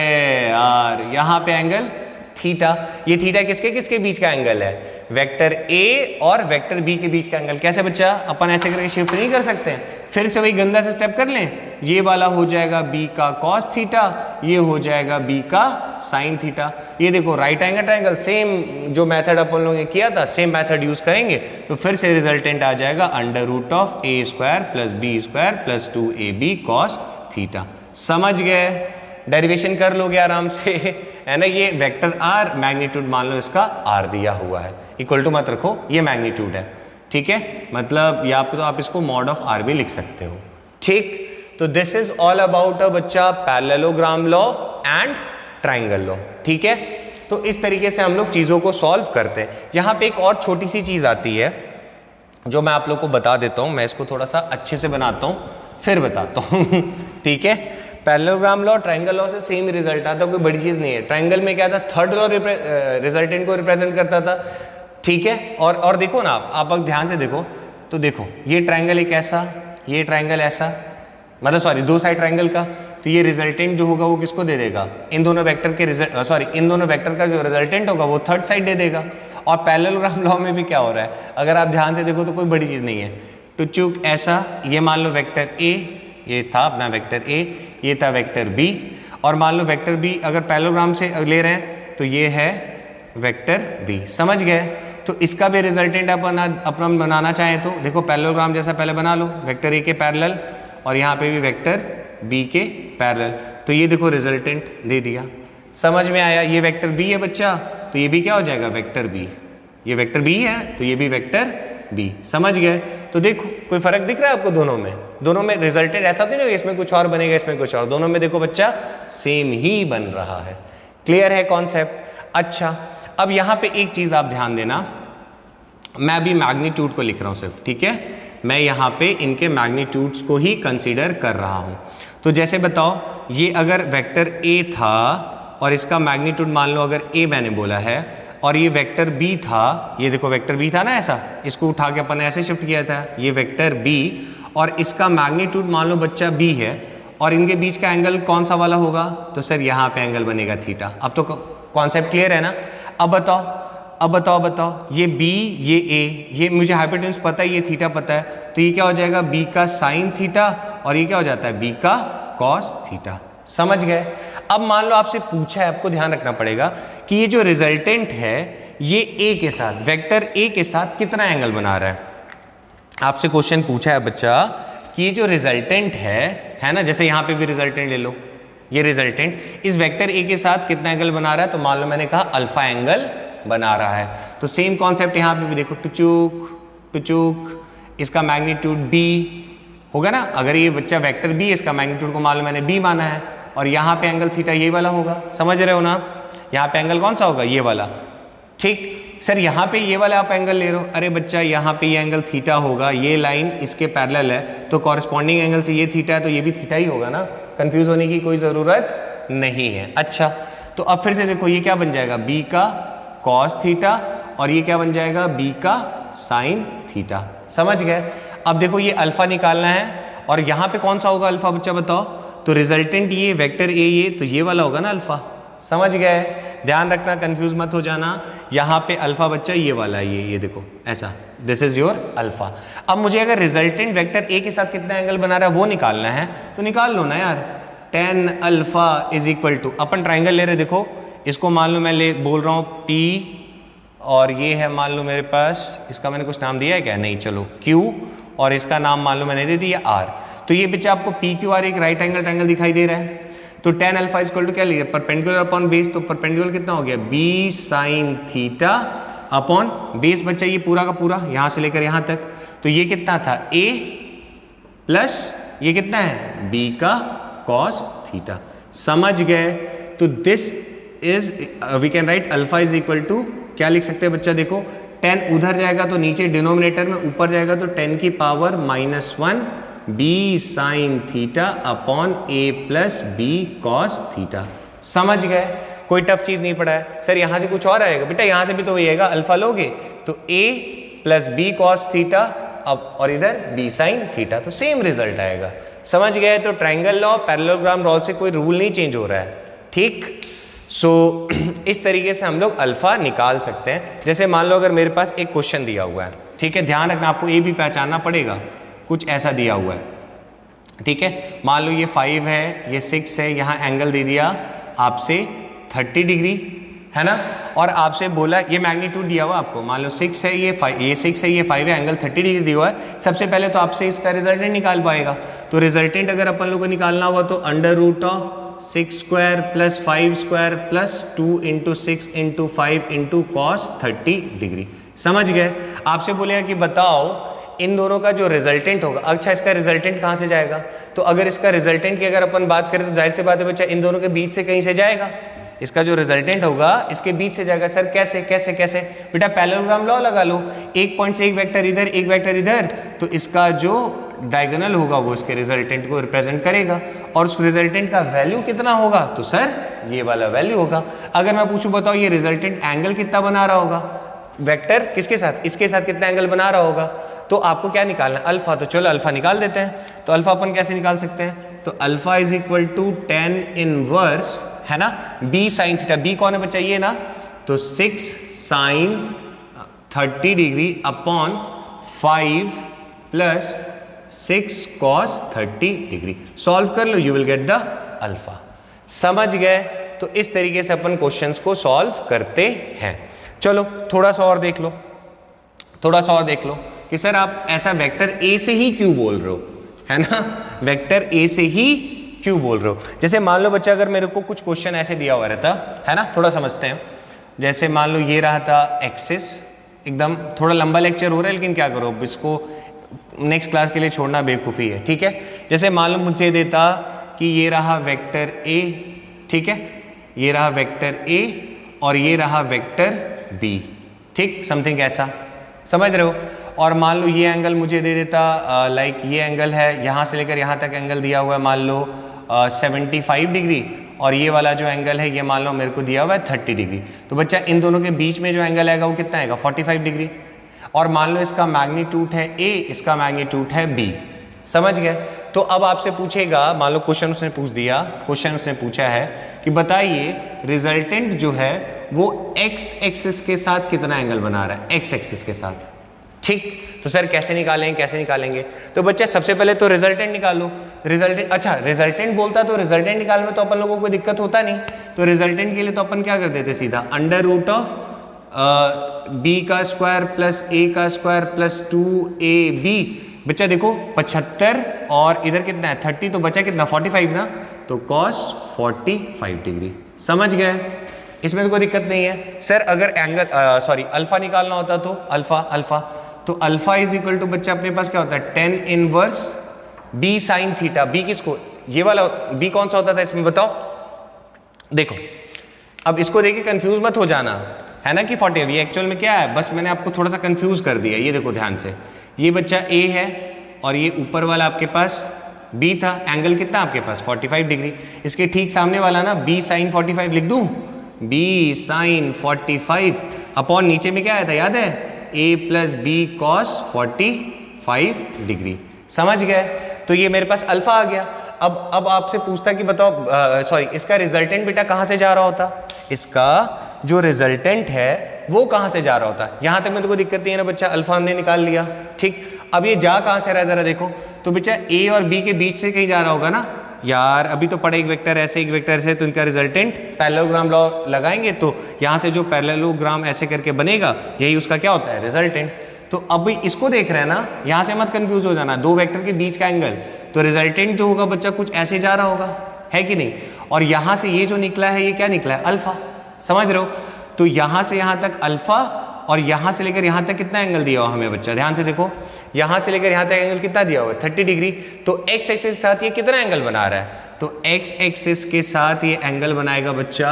यार, यहाँ पे एंगल थीटा, ये थीटा किसके किसके बीच का एंगल है? वेक्टर a और वेक्टर b के बीच का एंगल। कैसे बच्चा, अपन ऐसे करके शिफ्ट नहीं कर सकते हैं? फिर से वही गंदा से स्टेप कर लें, ये वाला हो जाएगा b का cos थीटा, ये हो जाएगा b का sin थीटा। ये देखो राइट एंगल ट्रायंगल, सेम जो मेथड अपन लोगों ने किया था सेम मेथड यूज करेंगे, तो फिर से रिजल्टेंट आ जाएगा under root of a square plus b square plus 2ab cos theta. समझ गए? डेरिवेशन कर लोगे आराम से, है ना। ये वेक्टर r, मैग्नीट्यूड मान लो इसका r दिया हुआ है, इक्वल टू मत रखो, ये मैग्नीट्यूड है, ठीक है। मतलब यहाँ पे तो आप इसको मॉड ऑफ r भी लिख सकते हो, ठीक। तो this is all about a बच्चा parallelogram law and triangle law, ठीक है। तो इस तरीके से हम लोग चीजों को सॉल्व करते हैं। यहाँ पे एक और छोटी सी चीज आती है जो मैं आप लोग को बता देता हूँ, मैं इसको थोड़ा सा अच्छे से बनाता हूँ फिर बताता हूँ ठीक है। पैरेललोग्राम लॉ ट्रायंगल लॉ से सेम रिजल्ट आता, कोई बड़ी चीज नहीं है। ट्रायंगल में क्या था, थर्ड लॉ रिजल्टेंट को रिप्रेजेंट करता था, ठीक है। और देखो ना आप अब ध्यान से देखो, तो देखो ये ट्रायंगल एक ऐसा, ये ट्रायंगल ऐसा, मतलब सॉरी दो साइड ट्रायंगल का, तो ये रिजल्टेंट जो होगा वो किसको दे देगा? इन दोनों वेक्टर के इन दोनों वेक्टर का जो रिजल्टेंट होगा वो थर्ड साइड दे देगा। और पैरेललोग्राम लॉ में भी क्या हो रहा है, अगर आप ध्यान से देखो तो कोई बड़ी चीज नहीं है, टुचुक ऐसा, ये मान लो वेक्टर ए, ये था अपना वेक्टर ए, ये था वेक्टर बी, और मान लो वेक्टर बी अगर पैरेललोग्राम से ले रहे हैं तो ये है वेक्टर बी। समझ गए? तो इसका भी रिजल्टेंट अपना बनाना चाहें तो देखो पैरेललोग्राम जैसा पहले बना लो, वेक्टर ए के पैरेलल और यहाँ पे भी वेक्टर बी के पैरेलल, तो ये देखो रिजल्टेंट दे दिया। समझ में आया? ये वेक्टर बी है बच्चा, तो ये भी क्या हो जाएगा? Vector B. ये वेक्टर बी है तो ये भी वेक्टर बी। समझ गए? तो देखो कोई फर्क दिख रहा है आपको दोनों में? दोनों में रिजल्टेंट ऐसा तो नहीं इसमें कुछ और बनेगा इसमें कुछ और, दोनों में देखो बच्चा सेम ही बन रहा है। क्लियर है कॉन्सेप्ट? अच्छा, अब यहाँ पे एक चीज आप ध्यान देना, मैं अभी मैग्नीट्यूड को लिख रहा हूँ सिर्फ, ठीक है। मैं यहाँ पे इनके मैग्नीट्यूड्स को ही कंसीडर कर रहा हूँ। तो जैसे बताओ, ये अगर वेक्टर ए था और इसका मैग्नीट्यूड मान लो अगर ए मैंने बोला है, और ये वेक्टर बी था, ये देखो वेक्टर बी था ना ऐसा, इसको उठा के अपन ने ऐसे शिफ्ट किया था, ये वेक्टर बी और इसका मैग्नीट्यूड मान लो बच्चा बी है, और इनके बीच का एंगल कौन सा वाला होगा? तो सर यहाँ पे एंगल बनेगा थीटा। अब तो कॉन्सेप्ट क्लियर है ना? अब बताओ ये b ये a, ये मुझे हाइपोटेन्यूज पता है, ये थीटा पता है, तो ये क्या हो जाएगा? b का साइन थीटा, और ये क्या हो जाता है? b का कॉस थीटा। समझ गए? अब मान लो आपसे पूछा है, आपको ध्यान रखना पड़ेगा कि ये जो रिजल्टेंट है ये a के साथ, वेक्टर a के साथ कितना एंगल बना रहा है। आपसे क्वेश्चन पूछा है बच्चा कि ये जो रिजल्टेंट है ना, जैसे यहाँ पे भी रिजल्टेंट ले लो, ये रिजल्टेंट इस वेक्टर a के साथ कितना एंगल बना रहा है, तो मान लो मैंने कहा अल्फा एंगल बना रहा है। तो सेम कॉन्सेप्ट यहाँ पे भी देखो, टुचुक इसका मैग्नीट्यूड b होगा ना, अगर ये बच्चा वेक्टर b, इसका मैग्नीट्यूड को मान लो मैंने b माना है, और यहाँ पे एंगल थीटा ये वाला होगा। समझ रहे हो ना? यहाँ पे एंगल कौन सा होगा? ये वाला। ठीक सर, यहाँ पे ये वाला आप एंगल ले रहे हो, अरे बच्चा यहाँ पे ये एंगल थीटा होगा, ये लाइन इसके पैरेलल है, तो कॉरेस्पॉन्डिंग एंगल से ये थीटा है तो ये भी थीटा ही होगा ना, कंफ्यूज होने की कोई जरूरत नहीं है। अच्छा, तो अब फिर से देखो ये क्या बन जाएगा? b का कॉस थीटा, और ये क्या बन जाएगा? b का साइन थीटा। समझ गए? अब देखो ये अल्फा निकालना है, और यहाँ पे कौन सा होगा अल्फा बच्चा बताओ? तो रिजल्टेंट ये वेक्टर ए, ये तो ये वाला होगा ना अल्फा। समझ गए? ध्यान रखना, कंफ्यूज मत हो जाना, यहाँ पे अल्फा बच्चा ये वाला है, ये देखो ऐसा, दिस इज योर अल्फा। अब मुझे अगर रिजल्टेंट वेक्टर ए के साथ कितना एंगल बना रहा है वो निकालना है, तो निकाल लो ना यार। tan alpha is equal to, अपन ट्राइंगल ले रहे, देखो इसको मान लो मैं बोल रहा हूँ P, और ये है मान लो मेरे पास, इसका मैंने कुछ नाम दिया है क्या? नहीं, चलो Q, और इसका नाम मान लो मैंने दे दिया R। तो ये बच्चा आपको PQR एक राइट एंगल ट्रायंगल दिखाई दे रहा है, तो tan अल्फा इक्वल टू क्या लिया? परपेंडिकुलर अपॉन बेस, तो परपेंडिकुलर कितना हो गया? b sin theta upon base बच्चा ये पूरा का पूरा यहाँ से लेकर यहाँ तक, तो ये कितना था? a प्लस ये कितना है? b का cos थीटा। समझ गए? तो this is, we can write alpha is equal to, क्या लिख सकते हैं बच्चा? देखो tan उधर जाएगा तो नीचे डिनोमिनेटर में, ऊपर जाएगा तो 10 की power -1 b sin theta upon a plus b cos theta. समझ गए, कोई टफ चीज नहीं पड़ा है। सर यहां से कुछ और आएगा बेटा, यहां से भी तो वही आएगा, अल्फा लोगे तो a plus B cos theta, अब और इधर b साइन थीटा, तो सेम रिजल्ट आएगा। समझ गए? तो ट्रायंगल लॉ पैरेललोग्राम लॉ से कोई रूल नहीं चेंज हो रहा है, ठीक। सो इस तरीके से हम लोग अल्फा निकाल सकते हैं। जैसे मान लो अगर मेरे पास एक क्वेश्चन दिया हुआ है, ठीक है, ध्यान रखना आपको ये भी पहचानना पड़ेगा, कुछ ऐसा दिया हुआ है, ठीक है, मान लो ये 5 है, ये 6 है, यहाँ एंगल दे दिया आपसे 30 डिग्री, है ना, और आपसे बोला ये मैग्नीट्यूड दिया हुआ आपको, मान लो 6 है, ये 6 है, ये 5 है, एंगल 30 डिग्री दिया हुआ है। सबसे पहले तो आपसे इसका रिजल्टेंट निकाल पाएगा, तो रिजल्टेंट अगर अपन लोग को निकालना होगा तो under root of 6 square plus 5 square plus 2 into 6 into 5 into cos 30 degree. समझ गए? आपसे बोलेगा कि बताओ इन दोनों का जो रिजल्टेंट होगा, अच्छा इसका रिजल्टेंट कहाँ से जाएगा, तो अगर इसका रिजल्टेंट की अगर अपन बात करें तो जाहिर सी बात है बच्चा इन दोनों के बीच से कहीं से जाएगा, इसका जो रिजल्टेंट होगा इसके बीच से जाएगा। सर कैसे कैसे कैसे? बेटा पैरेललोग्राम लॉ लगा लो, एक पॉइंट से एक वेक्टर इधर एक वेक्टर इधर, तो इसका जो डायगोनल होगा वो इसके रिजल्टेंट को रिप्रेजेंट करेगा, और उस रिजल्टेंट का वैल्यू कितना होगा, तो सर ये वाला वैल्यू होगा। अगर मैं पूछूं बताओ ये रिजल्टेंट एंगल कितना बना रहा होगा, वेक्टर किसके साथ, इसके साथ कितना एंगल बना रहा होगा, तो आपको क्या निकालना है, अल्फा। तो चलो अल्फा निकाल देते हैं। तो अल्फा अपन कैसे निकाल सकते हैं, तो alpha is equal to 10 inverse, है ना, बी साइन थीटा, बी कौन है बच्चा, ये ना, तो 6 sine 30 degree upon 5 plus 6 cos 30 degree. Solve कर लो, you will get the alpha. समझ गए? तो इस तरीके से अपन क्वेश्चंस को सॉल्व करते हैं। चलो थोड़ा सा और देख लो, थोड़ा सा और देख लो कि सर आप ऐसा वेक्टर ए से ही क्यों बोल रहे हो, है ना, वेक्टर ए से ही क्यों बोल रहे हो। जैसे मान लो बच्चा अगर मेरे को कुछ क्वेश्चन ऐसे दिया हुआ रहता, है ना, थोड़ा समझते हैं। जैसे मान लो ये रहा था एक्सिस, एकदम थोड़ा लंबा लेक्चर हो रहा है लेकिन क्या करो, अब इसको नेक्स्ट क्लास के लिए छोड़ना बेवकूफ़ी है, ठीक है। जैसे मान लो मुझे देता कि ये रहा वेक्टर ए, ठीक है, ये रहा वेक्टर ए और ये रहा वेक्टर बी, ठीक, समथिंग ऐसा, समझ रहे हो। और मान लो ये एंगल मुझे दे देता लाइक ये एंगल है, यहाँ से लेकर यहाँ तक एंगल दिया हुआ है मान लो 75 डिग्री, और ये वाला जो एंगल है ये मान लो मेरे को दिया हुआ है 30 डिग्री। तो बच्चा इन दोनों के बीच में जो एंगल आएगा वो कितना आएगा, 45 डिग्री। और मान लो इसका मैग्नीट्यूड है ए, इसका मैग्नीट्यूड है बी। समझ गए? तो अब आपसे पूछेगा, मान लो क्वेश्चन उसने पूछ दिया, क्वेश्चन उसने पूछा है कि बताइए रिजल्टेंट जो है वो एक्स एक्सिस के साथ कितना एंगल बना रहा है, एक्स एक्सिस के साथ, ठीक। तो सर कैसे निकालेंगे, कैसे निकालेंगे, तो बच्चा सबसे पहले तो रिजल्टेंट निकालो। रिजल्टेंट, अच्छा रिजल्टेंट बोलता तो रिजल्टेंट निकालने में तो अपन लोगों को कोई दिक्कत होता नहीं, तो रिजल्टेंट के लिए तो अपन क्या कर देते सीधा अंडर रूट ऑफ बी का स्क्वायर प्लस ए का स्क्वायर प्लस 2ab। बच्चा देखो 75 और इधर कितना है 30, तो बचा कितना 45 ना, तो cos 45 डिग्री। समझ गए? इसमें तो कोई दिक्कत नहीं है। सर अगर एंगल सॉरी अल्फा निकालना होता तो अल्फा तो अल्फा इज इक्वल टू बच्चा अपने पास क्या होता है 10 inverse B sine theta. B किसको, ये वाला बी कौन सा होता था इसमें बताओ, देखो अब इसको देखिए कंफ्यूज मत हो जाना, है ना, कि 40 ये एक्चुअल में क्या है, बस मैंने आपको थोड़ा सा कंफ्यूज कर दिया। ये देखो ध्यान से, ये बच्चा ए है और ये ऊपर वाला आपके पास बी था, एंगल कितना आपके पास 45 डिग्री। इसके ठीक सामने वाला ना बी साइन 45 लिख दूं, बी साइन 45 अपॉन नीचे में क्या आया था याद है, ए प्लस बी कॉस 45 डिग्री। समझ गए? तो ये मेरे पास अल्फा आ गया। अब आपसे पूछता कि बताओ सॉरी इसका रिजल्टेंट बेटा कहाँ से जा रहा होता, इसका जो रिजल्टेंट है वो कहाँ से जा रहा होता। यहां तक में तो कोई दिक्कत नहीं है ना बच्चा, अल्फा हमने निकाल लिया, ठीक। अब ये जा कहाँ से रहा है जरा देखो, तो बच्चा ए और बी के बीच से कहीं जा रहा होगा ना यार, अभी तो पढ़े एक वेक्टर ऐसे एक वेक्टर ऐसे, तो इनका रिजल्टेंट पैरेललोग्राम लॉ लगाएंगे तो यहाँ से जो पैरेललोग्राम ऐसे करके बनेगा यही उसका क्या होता है रिजल्टेंट। तो अब इसको देख रहे हैं ना, यहाँ से मत कंफ्यूज हो जाना, दो वेक्टर के बीच का एंगल, तो रिजल्टेंट जो होगा बच्चा कुछ ऐसे जा रहा होगा, है कि नहीं। और यहाँ से ये जो निकला है ये क्या निकला है अल्फा, समझ रहे हो। तो यहाँ से यहाँ तक अल्फा और यहाँ से लेकर यहाँ तक कितना एंगल दिया हुआ हमें बच्चा, ध्यान से देखो, यहाँ से लेकर यहाँ तक एंगल कितना दिया हुआ है 30 डिग्री। तो एक्स एक्सिस के साथ ये कितना एंगल बना रहा है, तो एक्स एक्सिस के साथ ये एंगल बनाएगा बच्चा,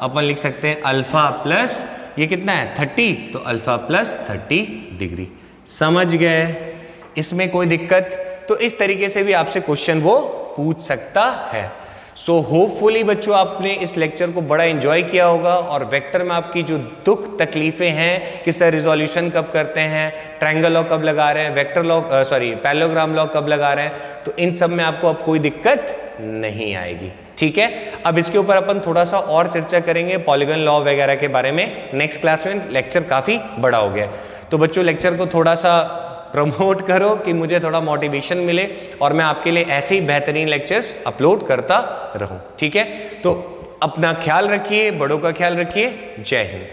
अपन लिख सकते हैं अल्फा प्लस ये कितना है 30, तो अल्फा प्लस 30 डिग्री। समझ गए? इसमें कोई दिक्कत? तो इस तरीके से भी आपसे क्वेश्चन वो पूछ सकता है। सो होपफुली बच्चों आपने इस लेक्चर को बड़ा एंजॉय किया होगा और वेक्टर में आपकी जो दुख तकलीफें हैं कि सर रिजोल्यूशन कब करते हैं, ट्रायंगल लॉ कब लगा रहे हैं, वेक्टर लॉ पैरेललोग्राम लॉ कब लगा रहे हैं, तो इन सब में आपको अब कोई दिक्कत नहीं आएगी। ठीक है, अब इसके ऊपर अपन थोड़ा सा और चर्चा करेंगे पॉलीगन लॉ वगैरह के बारे में नेक्स्ट क्लास में। लेक्चर काफी बड़ा हो गया, तो बच्चों लेक्चर को थोड़ा सा प्रमोट करो कि मुझे थोड़ा मोटिवेशन मिले और मैं आपके लिए ऐसे ही बेहतरीन लेक्चर्स अपलोड करता रहूं। ठीक है, तो अपना ख्याल रखिए, बड़ों का ख्याल रखिए। जय हिंद।